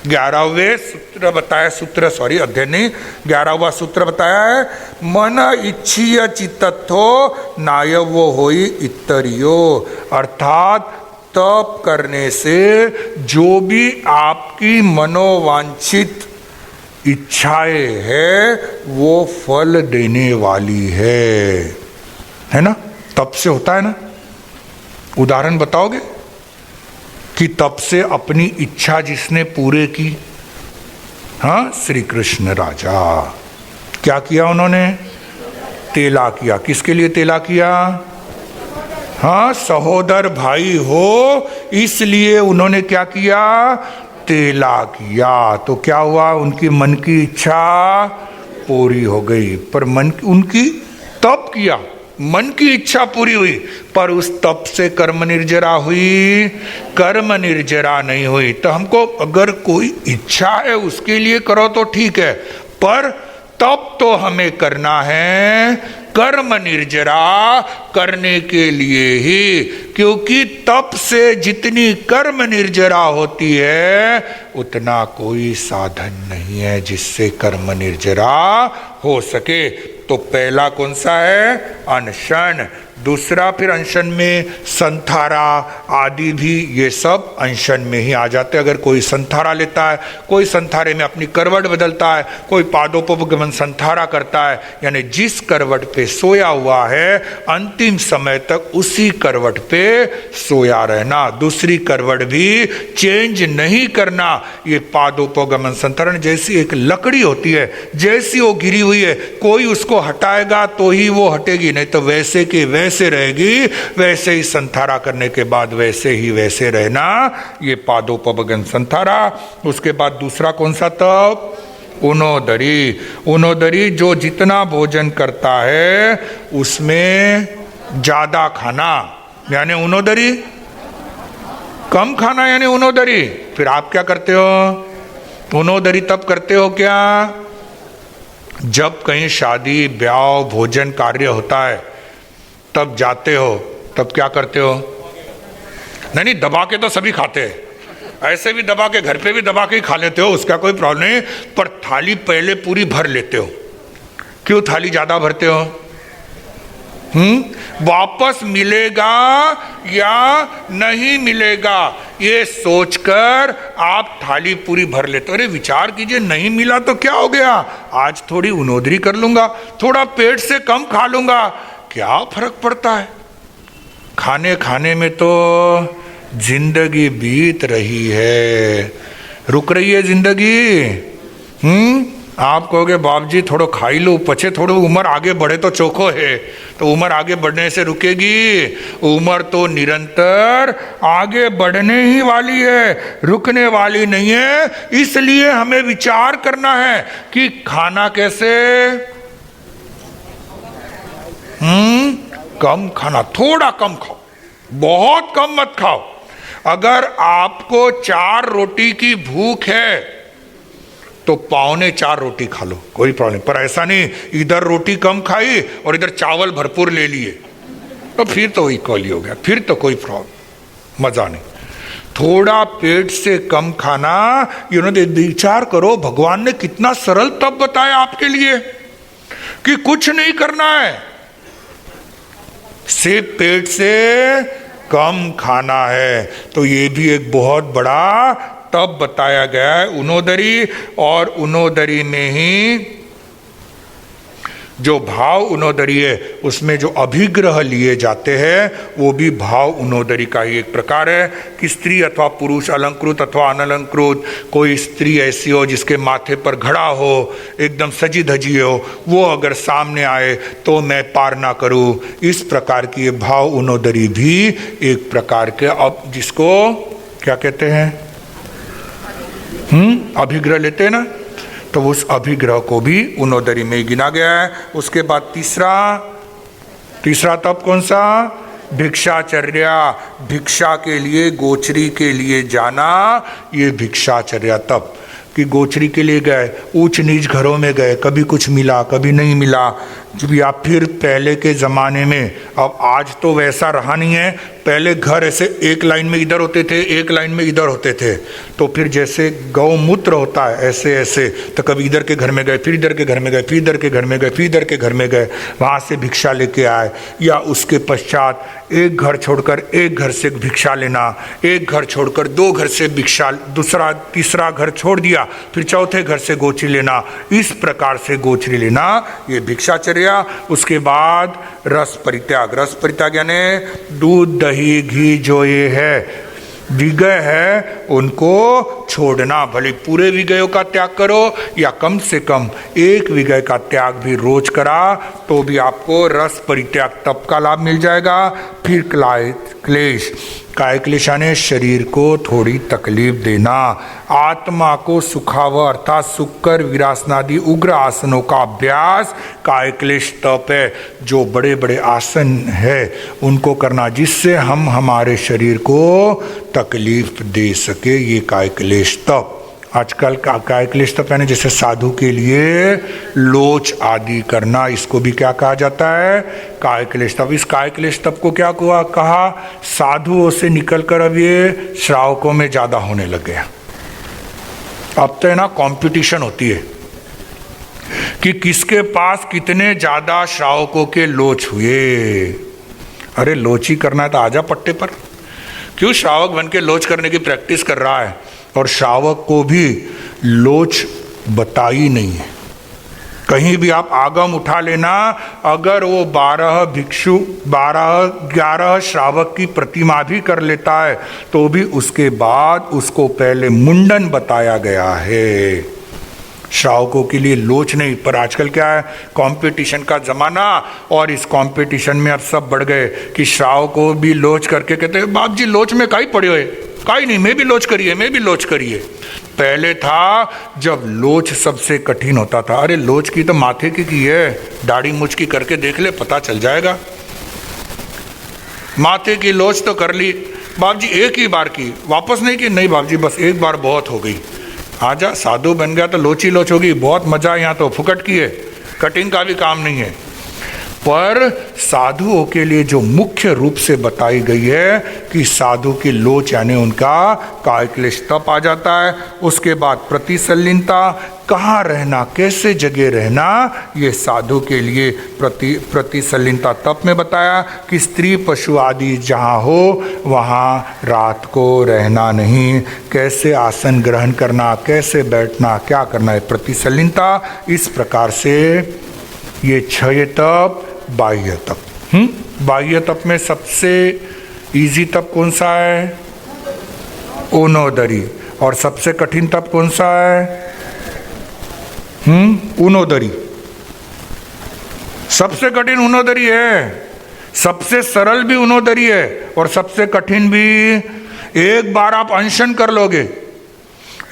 11वें सूत्र बताया, अध्ययन नहीं, 11वां सूत्र बताया है, मन इच्छीय चित्तथो नायवो होई इतरियो। अर्थात तप करने से जो भी आपकी मनोवांछित इच्छाएं है वो फल देने वाली है ना। तप से होता है ना। उदाहरण बताओगे कि तप से अपनी इच्छा जिसने पूरे की, हाँ, श्री कृष्ण राजा, क्या किया उन्होंने? तेला किया। किसके लिए तेला किया? हाँ, सहोदर भाई हो इसलिए उन्होंने क्या किया? तेला किया। तो क्या हुआ? उनकी मन की इच्छा पूरी हो गई। पर उनकी तप किया, मन की इच्छा पूरी हुई, पर उस तप से कर्म निर्जरा हुई? कर्म निर्जरा नहीं हुई। तो हमको अगर कोई इच्छा है उसके लिए करो तो ठीक है, पर तप तो हमें करना है कर्म निर्जरा करने के लिए ही, क्योंकि तप से जितनी कर्म निर्जरा होती है उतना कोई साधन नहीं है जिससे कर्म निर्जरा हो सके। तो पहला कौन सा है? अनशन। दूसरा फिर अनशन में संथारा आदि भी, ये सब अनशन में ही आ जाते हैं। अगर कोई संथारा लेता है, कोई संथारे में अपनी करवट बदलता है, कोई पादोपगमन संथारा करता है, यानी जिस करवट पे सोया हुआ है अंतिम समय तक उसी करवट पे सोया रहना, दूसरी करवट भी चेंज नहीं करना। ये पादोपगमन संथारण जैसी एक लकड़ी होती है, जैसी वो गिरी हुई है कोई उसको हटाएगा तो ही वो हटेगी, नहीं तो वैसे के वैसे रहेगी। वैसे ही संथारा करने के बाद वैसे ही वैसे रहना, ये पादोपगमन संथारा। उसके बाद दूसरा कौन सा तप? उनोदरी। उनोदरी जो जितना भोजन करता है उसमें ज्यादा खाना, यानी उनोदरी। कम खाना यानी उनोदरी। फिर आप क्या करते हो? उनोदरी तब करते हो क्या? जब कहीं शादी ब्याह भोजन कार्य होता है तब जाते हो, तब क्या करते हो? नहीं, दबा के तो सभी खाते हैं, ऐसे भी दबा के, घर पे भी दबा के ही खा लेते हो, उसका कोई प्रॉब्लम नहीं, पर थाली पहले पूरी भर लेते हो। क्यों थाली ज्यादा भरते हो? वापस मिलेगा या नहीं मिलेगा ये सोचकर आप थाली पूरी भर लेते हो। अरे विचार कीजिए, नहीं मिला तो क्या हो गया, आज थोड़ी उनोदरी कर लूंगा, थोड़ा पेट से कम खा लूंगा, क्या फर्क पड़ता है। खाने खाने में तो जिंदगी बीत रही है, रुक रही है जिंदगी। आप कहोगे बाप जी थोड़ा खाई लो, पछे थोड़ी उम्र आगे बढ़े तो चोखो है, तो उम्र आगे बढ़ने से रुकेगी? उम्र तो निरंतर आगे बढ़ने ही वाली है, रुकने वाली नहीं है। इसलिए हमें विचार करना है कि खाना कैसे, कम खाना, थोड़ा कम खाओ, बहुत कम मत खाओ। अगर आपको 4 रोटी की भूख है तो 4.25 रोटी खा लो, कोई प्रॉब्लम। पर ऐसा नहीं इधर रोटी कम खाई और इधर चावल भरपूर ले लिए, तो फिर तो इक्वली हो गया, फिर तो कोई प्रॉब्लम, मजा नहीं। थोड़ा पेट से कम खाना, विचार करो भगवान ने कितना सरल तब बताया आपके लिए कि कुछ नहीं करना है, सिर्फ पेट से कम खाना है। तो ये भी एक बहुत बड़ा तब बताया गया है, उनोदरी। और उनोदरी में ही जो भाव उनोदरी है उसमें जो अभिग्रह लिए जाते हैं वो भी भाव उनोदरी का ही एक प्रकार है कि स्त्री अथवा पुरुष, अलंकृत अथवा अनलंकृत, कोई स्त्री ऐसी हो जिसके माथे पर घड़ा हो, एकदम सजी धजी हो, वो अगर सामने आए तो मैं पार ना करूं, इस प्रकार की भाव उनोदरी भी एक प्रकार के, अब जिसको क्या कहते हैं, अभिग्रह लेते हैं ना, तो उस अभिग्रह को भी उनोदरी में गिना गया है। उसके बाद तीसरा तप कौन सा? भिक्षाचर्या। भिक्षा के लिए, गोचरी के लिए जाना, ये भिक्षाचर्या तप। कि गोचरी के लिए गए, ऊंच नीच घरों में गए, कभी कुछ मिला कभी नहीं मिला, या फिर पहले के ज़माने में, अब आज तो वैसा रहा नहीं है, पहले घर ऐसे एक लाइन में इधर होते थे, एक लाइन में इधर होते थे, तो फिर जैसे गौमूत्र होता है ऐसे ऐसे, तो कभी इधर के घर में गए, फिर इधर के घर में गए, फिर इधर के घर में गए, फिर इधर के घर में गए, वहाँ से भिक्षा लेके आए, या उसके पश्चात एक घर छोड़कर एक घर से भिक्षा लेना, एक घर छोड़कर दो घर से भिक्षा, दूसरा तीसरा घर छोड़ दिया, फिर चौथे घर से गोचरी लेना, इस प्रकार से गोचरी लेना, ये भिक्षाचर्या। उसके बाद रस परित्याग। रस परित्याग यानी दूध दही घी जो ये है विगय है उनको छोड़ना। भले पूरे विगयों का त्याग करो या कम से कम एक विगय का त्याग भी रोज करा तो भी आपको रस परित्याग तप का लाभ मिल जाएगा। फिर क्लेश, काय क्लेश यानी शरीर को थोड़ी तकलीफ देना, आत्मा को सुखाव अर्थात सुखकर विरासनादि उग्र आसनों का अभ्यास काय क्लेश तप है। जो बड़े बड़े आसन है उनको करना जिससे हम हमारे शरीर को तकलीफ दे सके, ये काय क्लेश तप। आजकल का काय क्लेश तप यानी जैसे साधु के लिए लोच आदि करना, इसको भी क्या कहा जाता है, काय क्लेश तप। इस काय क्लेश तप को क्या कहा, साधुओं से निकलकर अब ये श्रावकों में ज्यादा होने लग गया। अब तो है ना कंपटीशन होती है कि किसके पास कितने ज्यादा श्रावकों के लोच हुए। अरे लोची करना है तो आजा पट्टे पर, क्यों श्रावक बन के लोच करने की प्रैक्टिस कर रहा है। और श्रावक को भी लोच बताई नहीं है। कहीं भी आप आगम उठा लेना, अगर वो 12 भिक्षु 11 श्रावक की प्रतिमा भी कर लेता है तो भी उसके बाद उसको पहले मुंडन बताया गया है। श्रावकों के लिए लोच नहीं। पर आजकल क्या है, कंपटीशन का जमाना, और इस कंपटीशन में अब सब बढ़ गए कि श्रावकों भी लोच करके कहते हैं बाप जी लोच में काई पड़े हुए, काई नहीं, मैं भी लोच करिए, मैं भी लोच करिए। पहले था जब लोच सबसे कठिन होता था, अरे लोच की तो माथे की है, दाढ़ी मुछ की करके देख ले पता चल जाएगा। माथे की लोच तो कर ली बाप जी, एक ही बार की, वापस नहीं की, नहीं बाप जी बस एक बार बहुत हो गई। आजा साधु बन गया तो लोची लोच होगी, बहुत मजा, यहाँ तो फुकट की है, कटिंग का भी काम नहीं है। पर साधुओं के लिए जो मुख्य रूप से बताई गई है कि साधु की लोच यानी उनका काय क्लेश तप आ जाता है। उसके बाद प्रतिसल्लीनता, कहाँ रहना, कैसे जगह रहना, ये साधु के लिए प्रतिसल्लीनता तप में बताया कि स्त्री पशु आदि जहाँ हो वहाँ रात को रहना नहीं, कैसे आसन ग्रहण करना, कैसे बैठना, क्या करना है, प्रतिसल्लीनता। इस प्रकार से ये 6 तप बाह्य तप। बाह्य तप में सबसे इजी तप कौन सा है, ऊनोदरी। और सबसे कठिन तप कौन सा है, ऊनोदरी। सबसे कठिन ऊनोदरी है, सबसे सरल भी ऊनोदरी है और सबसे कठिन भी। एक बार आप अनशन कर लोगे,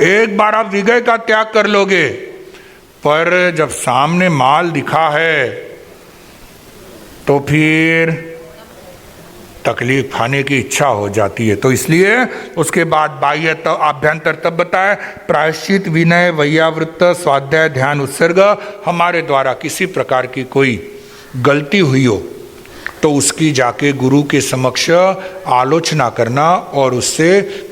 एक बार आप विगय का त्याग कर लोगे, पर जब सामने माल दिखा है तो फिर तकलीफ खाने की इच्छा हो जाती है। तो इसलिए उसके बाद बाह्य तप, आभ्यंतर तप बताया, प्रायश्चित, विनय, वैयावृत्त, स्वाध्याय, ध्यान, उत्सर्ग। हमारे द्वारा किसी प्रकार की कोई गलती हुई हो तो उसकी जाके गुरु के समक्ष आलोचना करना और उससे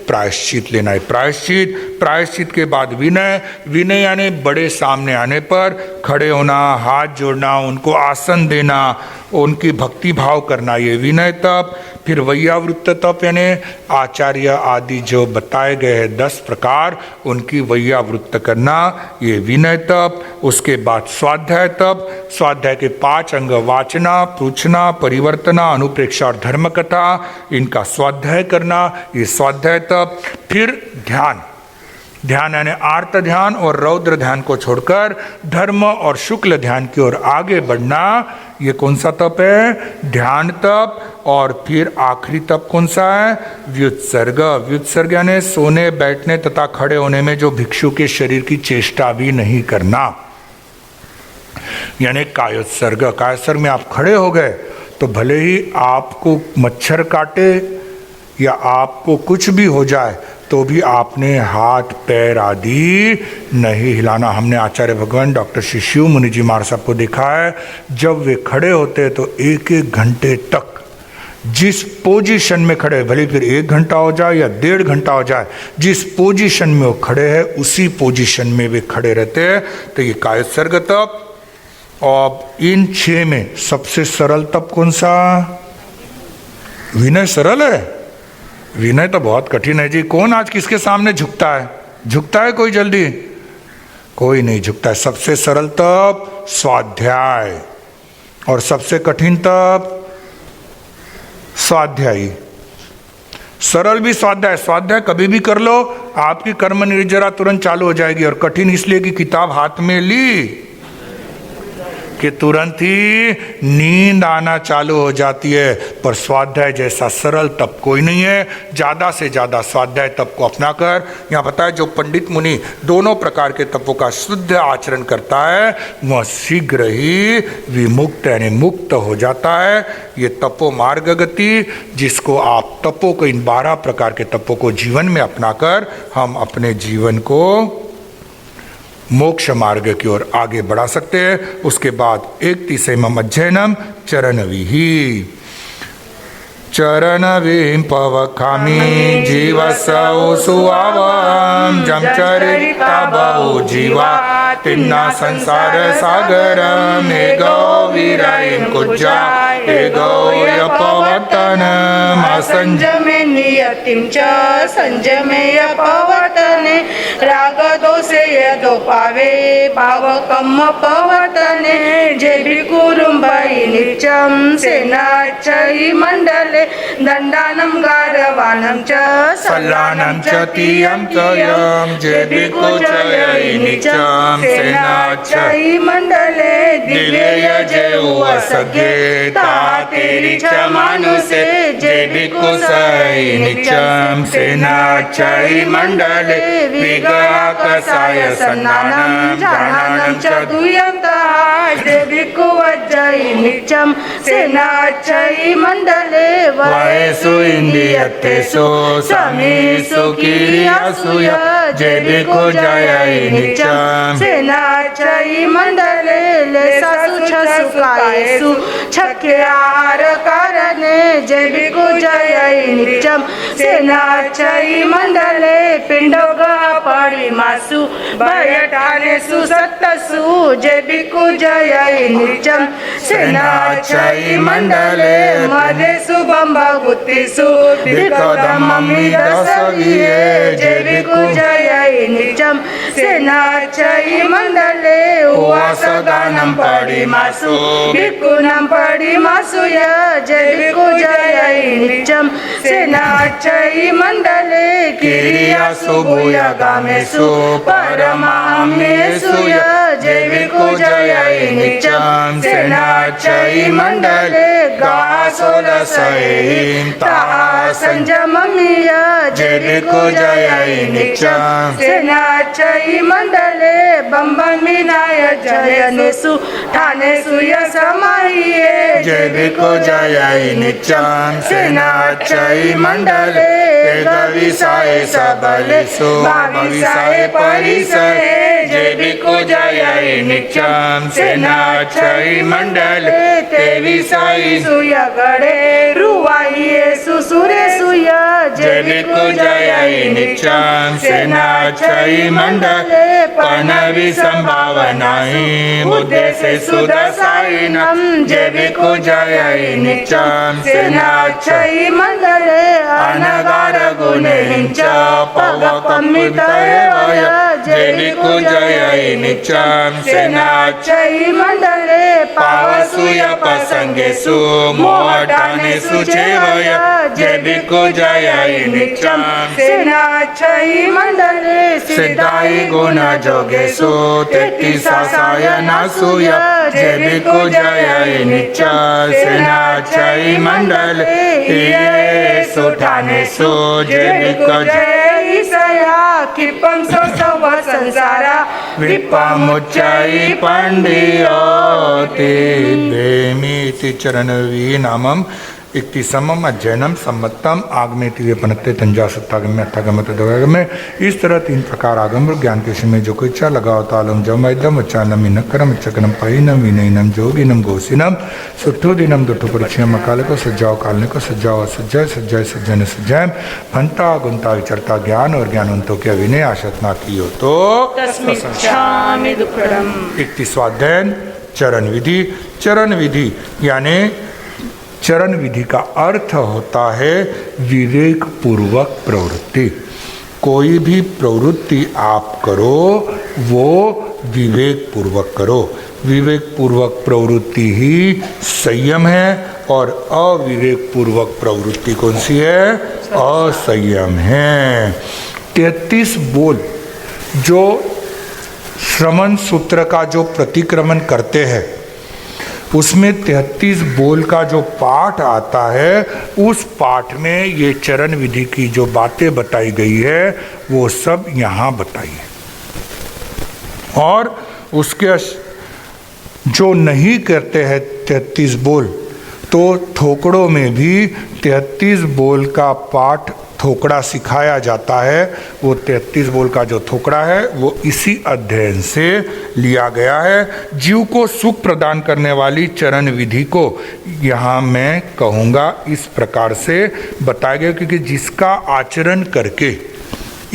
प्रायश्चित लेना है। प्रायश्चित के बाद विनय। विनय यानी बड़े सामने आने पर खड़े होना, हाथ जोड़ना, उनको आसन देना, उनकी भक्ति भाव करना, ये विनय तप। फिर वैयावृत्त तप यानी आचार्य आदि जो बताए गए हैं 10 प्रकार, उनकी वैयावृत्त करना, ये विनय तप। उसके बाद स्वाध्याय तप। स्वाध्याय के 5 अंग, वाचना, पूछना, परिवर्तना, अनुप्रेक्षा और धर्म कथा, इनका स्वाध्याय करना, ये स्वाध्याय तप। फिर ध्यान यानी आर्त ध्यान और रौद्र ध्यान को छोड़कर धर्म और शुक्ल ध्यान की ओर आगे बढ़ना, ये कौन सा तप है, ध्यान तप। और फिर आखिरी तप कौन सा है, व्युत्सर्ग। व्युत्सर्ग यानी सोने, बैठने तथा खड़े होने में जो भिक्षु के शरीर की चेष्टा भी नहीं करना, यानी कायोत्सर्ग। कायोत्सर्ग में आप खड़े हो गए तो भले ही आपको मच्छर काटे या आपको कुछ भी हो जाए, तो भी आपने हाथ पैर आदि नहीं हिलाना। हमने आचार्य भगवान डॉक्टर श्री शिव मुनि जी महाराज साहब को देखा है, जब वे खड़े होते तो 1-1 घंटे तक जिस पोजीशन में खड़े, भले फिर 1 घंटा हो जाए या 1.5 घंटा हो जाए, जिस पोजीशन में वो खड़े हैं उसी पोजीशन में वे खड़े रहते हैं। तो ये कायोत्सर्ग तप। और इन 6 में सबसे सरल तप कौन सा? विनय सरल है? विनय तो बहुत कठिन है जी। कौन आज किसके सामने झुकता है? झुकता है कोई जल्दी? कोई नहीं झुकता है। सबसे सरल तप स्वाध्याय, और सबसे कठिन तप स्वाध्यायी। सरल भी स्वाध्याय, स्वाध्याय कभी भी कर लो, आपकी कर्म निर्जरा तुरंत चालू हो जाएगी। और कठिन इसलिए कि किताब हाथ में ली कि तुरंत ही नींद आना चालू हो जाती है। पर स्वाध्याय जैसा सरल तप कोई नहीं है। ज़्यादा से ज़्यादा स्वाध्याय तप को अपनाकर, यहाँ बताया जो पंडित मुनि दोनों प्रकार के तपों का शुद्ध आचरण करता है वह शीघ्र ही विमुक्त यानी मुक्त हो जाता है। ये तपो मार्ग गति, जिसको आप तपों को, इन 12 प्रकार के तपों को जीवन में अपनाकर हम अपने जीवन को मोक्ष मार्ग की ओर आगे बढ़ा सकते हैं। उसके बाद 31 अध्ययनम चरणविहि। चरणविं पवखामि जीवसौ सुआवं जं चरिता बहु जीवा तिन्ना संसार सागरं हे गौ वीरायं कुज्जा हे गौ यपवर्तनम् असंजमे नियतिं च संजमे यपवर्तने राग दोषे यदोपावे भावकम् पवर्तने जे भिकुरुम्भै नित्यं सेनाच्चै मण्डले दण्डानं गारवाणं च सल्लानं च तियं तयं जे भिकुचयै नित्यं सेनाच्चै मण्डले दिव्य जय असगे तातेरी च मानुषे जे भिकुसै नित्यं सेनाच्चै मण्डले विगाकसाय सन्नानं जानानं च दुयन्तः जे भिकुवज्जै नित्यं सेनाच्चै मण्डले वयसु इन्द्रियतेषु समीषु किरियासु जे भिकुजयै नित्यं सेनाच्चै मण्डले लेसासु छसु कायेषु छक्यार कारणे जे भिकुजयै नित्यं सेनाच्चै मण्डले पिण्डोगा परिमासु भयठानेषु सत्तसु जे भिकुजयै नित्यं सेनाच्चै मण्डले मदेषु बम्बगुत्तिषु भिक्खदममिदसविये जे भिकुजयै नित्यं सेनाच्चै मण्डले उवासगानं परिमासु भिक्खूनां परिमासु जे भिकुजयै नित्यं सेनाच्चै मण्डले किरियासु भूयगामेषु परमाम्येषु जे भिकुजयै नित्यं सेनाच्चै मण्डले गासोलसैं ताः संजममिय जे भिकुजयै नित्यं सेनाच्चै मण्डले बम्बमिनाय जयनेषु ठानेषु यसमये जे भिकुजयै नित्यं सेनाच्चै मण्डले गविसाय सबलेषु भाविसाय परिसरे जे भिकुजयै नित्यं सेनाच्चै मण्डले तेविसाय सुयगणे रुवायेषु सुरेषु जे भिकुजयै नित्यं सेनाच्चै मण्डले पनवि संभावनाहि उद्देशेषु दशायिनं जे भिकुजयै नित्यं सेनाच्चै मण्डले अनगार गुणें च पवकमितयवय जे भिकुजयै नित्यं सेनाच्चै मण्डले पावसूयपसंगेषु मोहठानेषु चेवय जे भिकुजयै नित्यं सेनाच्चै मण्डले सिद्धाय गुणयोगेषु तेत्तिसासायनासु जे भिकुजयै नित्यं सेनाच्चै मण्डले येषु ठानेषु जे भिकुजयै सया क्षिपं सौसव संसारा विपमुच्चै पंडियोति देमीति चरणवी नामम इक्ति समम अध्ययनम सम्मतम आगमे तीव्र पनत्ते तंजा सत्तागम्य अर्थागमत दवागम्य। इस तरह 3 प्रकार आगम ज्ञान के समय जो कोई इच्छा लगाओ तालम जमैदम उच्चानम इनकरम चकनम पैनम विनयनम जोगिनम गोसिनम सुट्ठो दिनम दुट्ठो परिचयम अकाल को सज्जाओ कालने को सज्जाओ सज्जय सज्जय सज्जन सज्जय फंता गुंता विचरता ज्ञान और ज्ञानवंतों के अविनय आशत ना की हो तो तस्मिच्छामि दुक्कडम्। 31वां अध्ययन चरण विधि। चरण विधि यानी चरण विधि का अर्थ होता है विवेक पूर्वक प्रवृत्ति। कोई भी प्रवृत्ति आप करो वो विवेक पूर्वक करो। विवेक पूर्वक प्रवृत्ति ही संयम है और अविवेक पूर्वक प्रवृत्ति कौन सी है? असंयम है। 33 बोल जो श्रवण सूत्र का जो प्रतिक्रमण करते हैं उसमें 33 बोल का जो पाठ आता है उस पाठ में ये चरण विधि की जो बातें बताई गई है वो सब यहाँ बताई है। और उसके जो नहीं करते हैं 33 बोल तो थोकड़ों में भी 33 बोल का पाठ थोकड़ा सिखाया जाता है। वो 33 बोल का जो थोकड़ा है वो इसी अध्ययन से लिया गया है। जीव को सुख प्रदान करने वाली चरण विधि को यहाँ मैं कहूँगा इस प्रकार से बताया गया, क्योंकि जिसका आचरण करके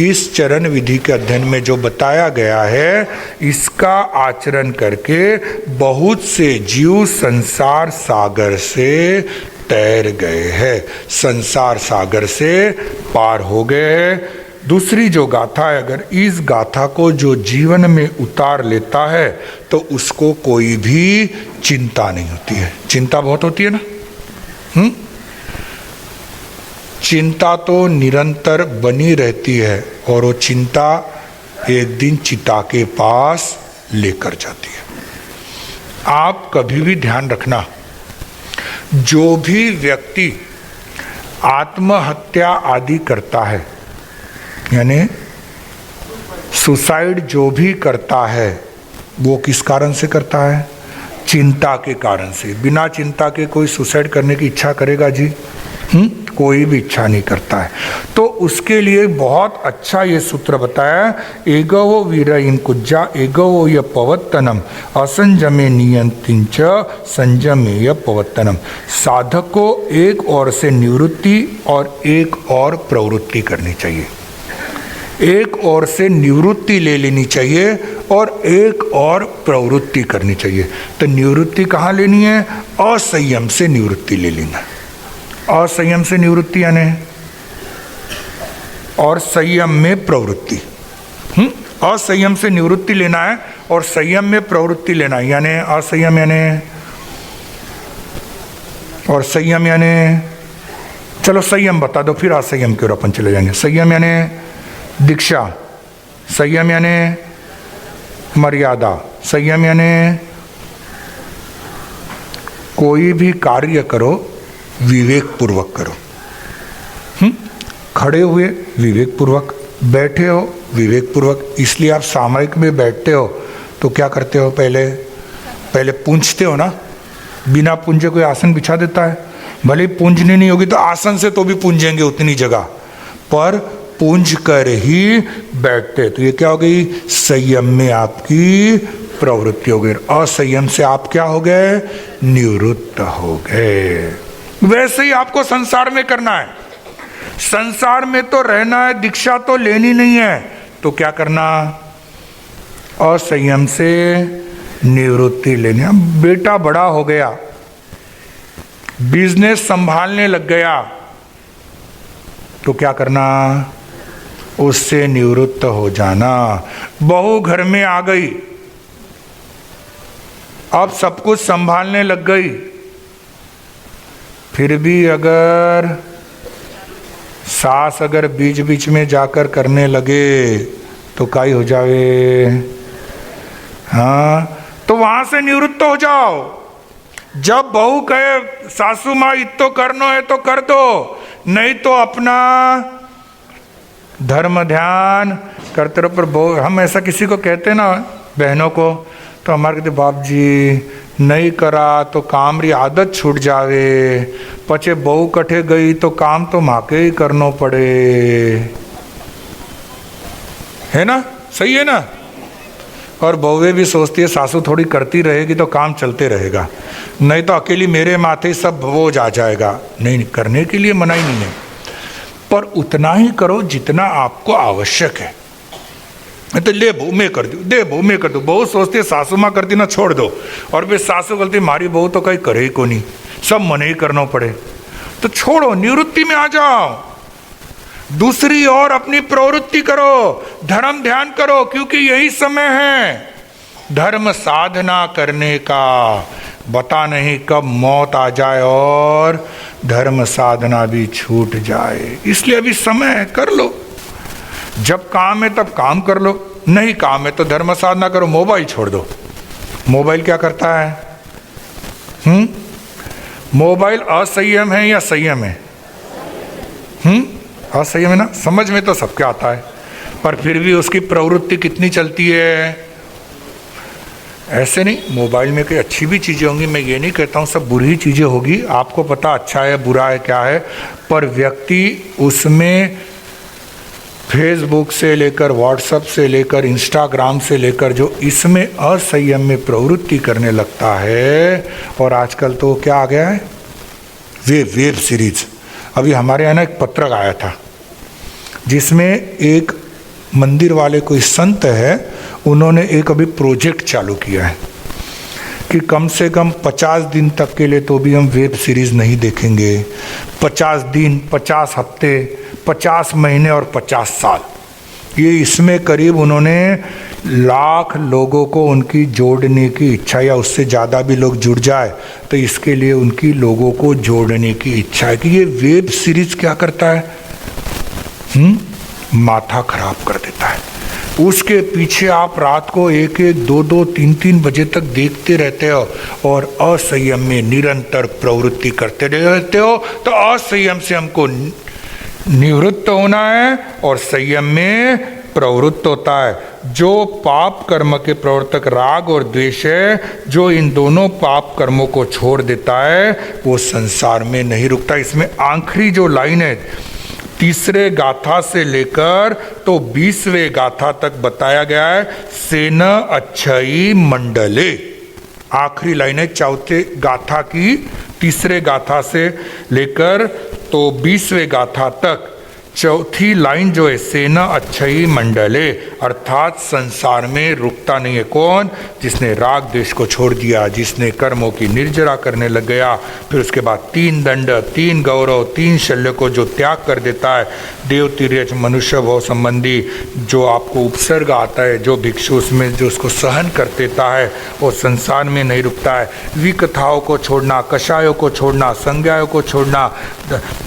इस चरण विधि के अध्ययन में जो बताया गया है इसका आचरण करके बहुत से जीव संसार सागर से तैर गए हैं, संसार सागर से पार हो गए हैं। दूसरी जो गाथा है, अगर इस गाथा को जो जीवन में उतार लेता है तो उसको कोई भी चिंता नहीं होती है। चिंता बहुत होती है ना, चिंता तो निरंतर बनी रहती है और वो चिंता एक दिन चिता के पास लेकर जाती है। आप कभी भी ध्यान रखना, जो भी व्यक्ति आत्महत्या आदि करता है यानी सुसाइड जो भी करता है वो किस कारण से करता है? चिंता के कारण से। बिना चिंता के कोई सुसाइड करने की इच्छा करेगा जी? कोई भी इच्छा नहीं करता है। तो उसके लिए बहुत अच्छा ये सूत्र बताया, एगवो वीरयिन कुज्जा एगवो य पवत्तनम असंजमे नियंतिंच संजमेय पवत्तनम। साधक को एक ओर से निवृत्ति और एक और प्रवृत्ति करनी चाहिए। एक ओर से निवृत्ति ले लेनी चाहिए और एक और प्रवृत्ति करनी चाहिए। तो निवृत्ति कहाँ लेनी है? असंयम से निवृत्ति ले लेना। असंयम से निवृत्ति यानी और संयम में प्रवृत्ति। असंयम से निवृत्ति लेना है और संयम में प्रवृत्ति लेना है। यानी असंयम यानी और संयम यानी, चलो संयम बता दो फिर असंयम की ओर अपन चले जाएंगे। संयम यानी दीक्षा, संयम यानी मर्यादा, संयम यानी कोई भी कार्य करो विवेक पूर्वक करो। खड़े हुए विवेक पूर्वक, बैठे हो विवेक पूर्वक। इसलिए आप सामयिक में बैठते हो तो क्या करते हो? पहले पूंजते हो ना। बिना पूंजे कोई आसन बिछा देता है? भले पूंजनी नहीं होगी तो आसन से तो भी पूंजेंगे उतनी जगह, पर पूंज कर ही बैठते। तो ये क्या हो गई? संयम में आपकी प्रवृत्ति हो गई। असंयम से आप क्या हो गए? निवृत्त हो गए। वैसे ही आपको संसार में करना है। संसार में तो रहना है, दीक्षा तो लेनी नहीं है, तो क्या करना? असंयम से निवृत्ति लेनी है। बेटा बड़ा हो गया, बिजनेस संभालने लग गया, तो क्या करना? उससे निवृत्त हो जाना। बहू घर में आ गई, अब सब कुछ संभालने लग गई, फिर भी अगर सास अगर बीच बीच में जाकर करने लगे तो काई हो जावे। हाँ, तो वहां से निवृत्त हो जाओ। जब बहू कहे सासू माँ इतो करना है तो कर दो, नहीं तो अपना धर्म ध्यान करते रहो। पर हम ऐसा किसी को कहते ना बहनों को, तो हमारे कहते बाप जी नहीं करा तो काम री आदत छूट जावे, पचे बहु कठे गई तो काम तो माके ही करनो पड़े, है ना? सही है ना? और बहुएं भी सोचती है सासू थोड़ी करती रहेगी तो काम चलते रहेगा, नहीं तो अकेली मेरे माथे सब बोझ आ जाएगा। नहीं, करने के लिए मना ही नहीं है, पर उतना ही करो जितना आपको आवश्यक है। तो ले बहू मैं कर दूँ, दे बहू मैं कर दूँ। बहू सोचती है सासू माँ करती ना छोड़ दो, और फिर सासू गलती मारी बहू तो कहीं करे ही को नहीं, सब मने ही करना पड़े। तो छोड़ो, निवृत्ति में आ जाओ, दूसरी ओर अपनी प्रवृत्ति करो, धर्म ध्यान करो, क्योंकि यही समय है धर्म साधना करने का। बता नहीं कब मौत आ जाए और धर्म साधना भी छूट जाए, इसलिए अभी समय है, कर लो। जब काम है तब काम कर लो, नहीं काम है तो धर्म साधना करो। मोबाइल छोड़ दो। मोबाइल क्या करता है? मोबाइल असंयम है या संयम है? असंयम है ना? समझ में तो सबके आता है, पर फिर भी उसकी प्रवृत्ति कितनी चलती है। ऐसे नहीं, मोबाइल में कोई अच्छी भी चीज़ें होंगी, मैं ये नहीं कहता हूँ सब बुरी चीज़ें होगी, आपको पता अच्छा है बुरा है क्या है, पर व्यक्ति उसमें फेसबुक से लेकर व्हाट्सएप से लेकर इंस्टाग्राम से लेकर जो इसमें असंयम में प्रवृत्ति करने लगता है। और आजकल तो क्या आ गया है, वेब सीरीज। अभी हमारे यहाँ ना एक पत्रक आया था जिसमें एक मंदिर वाले कोई संत है, उन्होंने एक अभी प्रोजेक्ट चालू किया है कि कम से कम 50 दिन तक के लिए तो भी हम वेब सीरीज नहीं देखेंगे। 50 दिन, 50 हफ्ते, 50 महीने और 50 साल, ये इसमें करीब उन्होंने लाख लोगों को उनकी जोड़ने की इच्छा, या उससे ज़्यादा भी लोग जुड़ जाए तो इसके लिए उनकी लोगों को जोड़ने की इच्छा है कि ये वेब सीरीज क्या करता है, माथा खराब कर देता है। उसके पीछे आप रात को 1-1, 2-2, 3-3 बजे तक देखते रहते हो और असंयम में निरंतर प्रवृत्ति करते रहते हो। तो असंयम से हमको निवृत्त होना है और संयम में प्रवृत्त होता है। जो पाप कर्म के प्रवर्तक राग और द्वेष है, जो इन दोनों पाप कर्मों को छोड़ देता है वो संसार में नहीं रुकता। इसमें आखिरी जो लाइन है 3रे गाथा से लेकर तो 20वें गाथा तक बताया गया है, सेन अच्छई मंडले। आखिरी लाइन है 4थे गाथा की, 3रे गाथा से लेकर तो 20वें गाथा तक चौथी लाइन जो है सेना अच्छई मंडले, अर्थात संसार में रुकता नहीं है। कौन? जिसने राग देश को छोड़ दिया, जिसने कर्मों की निर्जरा करने लग गया, फिर उसके बाद 3 दंड, 3 गौरव, 3 शल्य को जो त्याग कर देता है, देव तिर्यच मनुष्य भव संबंधी जो आपको उपसर्ग आता है, जो भिक्षु उसमें जो उसको सहन कर देता है वो संसार में नहीं रुकता है। विकथाओं को छोड़ना, कषायों को छोड़ना, संज्ञाओं को छोड़ना,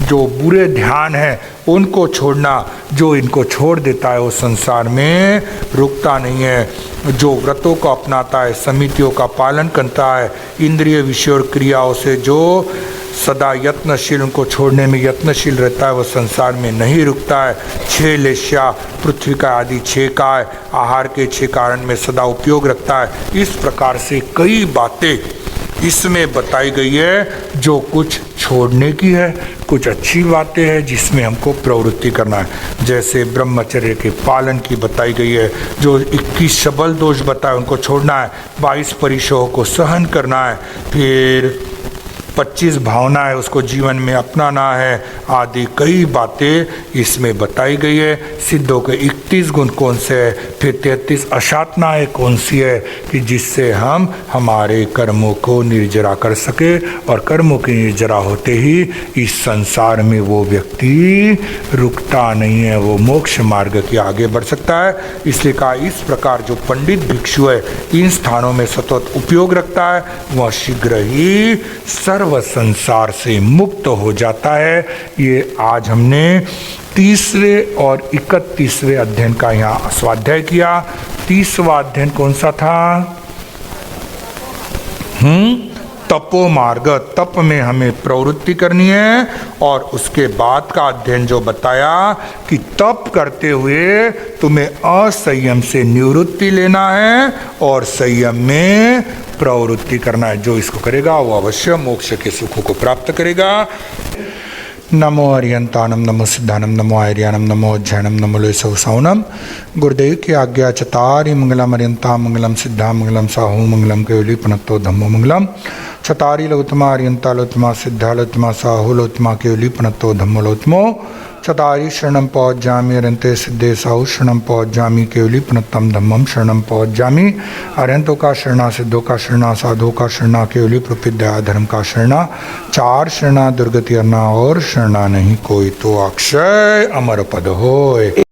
जो बुरे ध्यान है उनको छोड़ना, जो इनको छोड़ देता है वो संसार में रुकता नहीं है। जो व्रतों को अपनाता है, समितियों का पालन करता है, इंद्रिय विषय और क्रियाओं से जो सदा यत्नशील, उनको छोड़ने में यत्नशील रहता है, वो संसार में नहीं रुकता है। 6 लेश्या, पृथ्वी का आदि 6 काय, आहार के 6 कारण में सदा उपयोग रखता है। इस प्रकार से कई बातें इसमें बताई गई है जो कुछ छोड़ने की है, कुछ अच्छी बातें हैं जिसमें हमको प्रवृत्ति करना है। जैसे ब्रह्मचर्य के पालन की बताई गई है, जो 21 शबल दोष बताए उनको छोड़ना है, 22 परिशों को सहन करना है, फिर 25 भावना है उसको जीवन में अपनाना है, आदि कई बातें इसमें बताई गई है। सिद्धों के 31 गुण कौन से है, फिर 33 अशातनाएँ कौन सी है कि जिससे हम हमारे कर्मों को निर्जरा कर सके, और कर्मों की निर्जरा होते ही इस संसार में वो व्यक्ति रुकता नहीं है, वो मोक्ष मार्ग के आगे बढ़ सकता है। इसलिए कहा इस प्रकार जो पंडित भिक्षु है इन स्थानों में सतत उपयोग रखता है, वह शीघ्र ही सर्व संसार से मुक्त हो जाता है। ये आज हमने 30वें और 31वें अध्ययन का यहाँ स्वाध्याय किया। 30वां अध्ययन कौन सा था? तपो मार्ग, तप में हमें प्रवृत्ति करनी है। और उसके बाद का अध्ययन जो बताया कि तप करते हुए तुम्हें असंयम से निवृत्ति लेना है और संयम में प्रवृत्ति करना है। जो इसको करेगा वो अवश्य मोक्ष के सुखों को प्राप्त करेगा। नमो अरियंतानम, नमो सिद्धानम, नमो आर्यानम, नमो अध्ययनम, नमो लेसौ सौनम। गुरुदेव की आज्ञा चतारि मंगलम अरियंता मंगलम सिद्धा मंगलम साहू मंगलम केवली पुनत्तो धम्मो मंगलम। चतारि लोतमा अरियंता लोतमा सिद्धा लोतमा साहू लोतमा केवली पुनत्तो धम्मो लोतमो। चतारि शरणम पौज्जामि अरियंते सिद्धे साहू शरणम पौज्जामि केवली पुनत्तम धम्मम शरणम पौज्जामि। अरियंतों का शरणा, सिद्धों का शरणा, साधुओं का शरणा, केवली प्रपिद्या धर्म का शरणा। चार शरणा दुर्गति अर्ना और शरणा नहीं कोई, तो अक्षय अमर पद होय।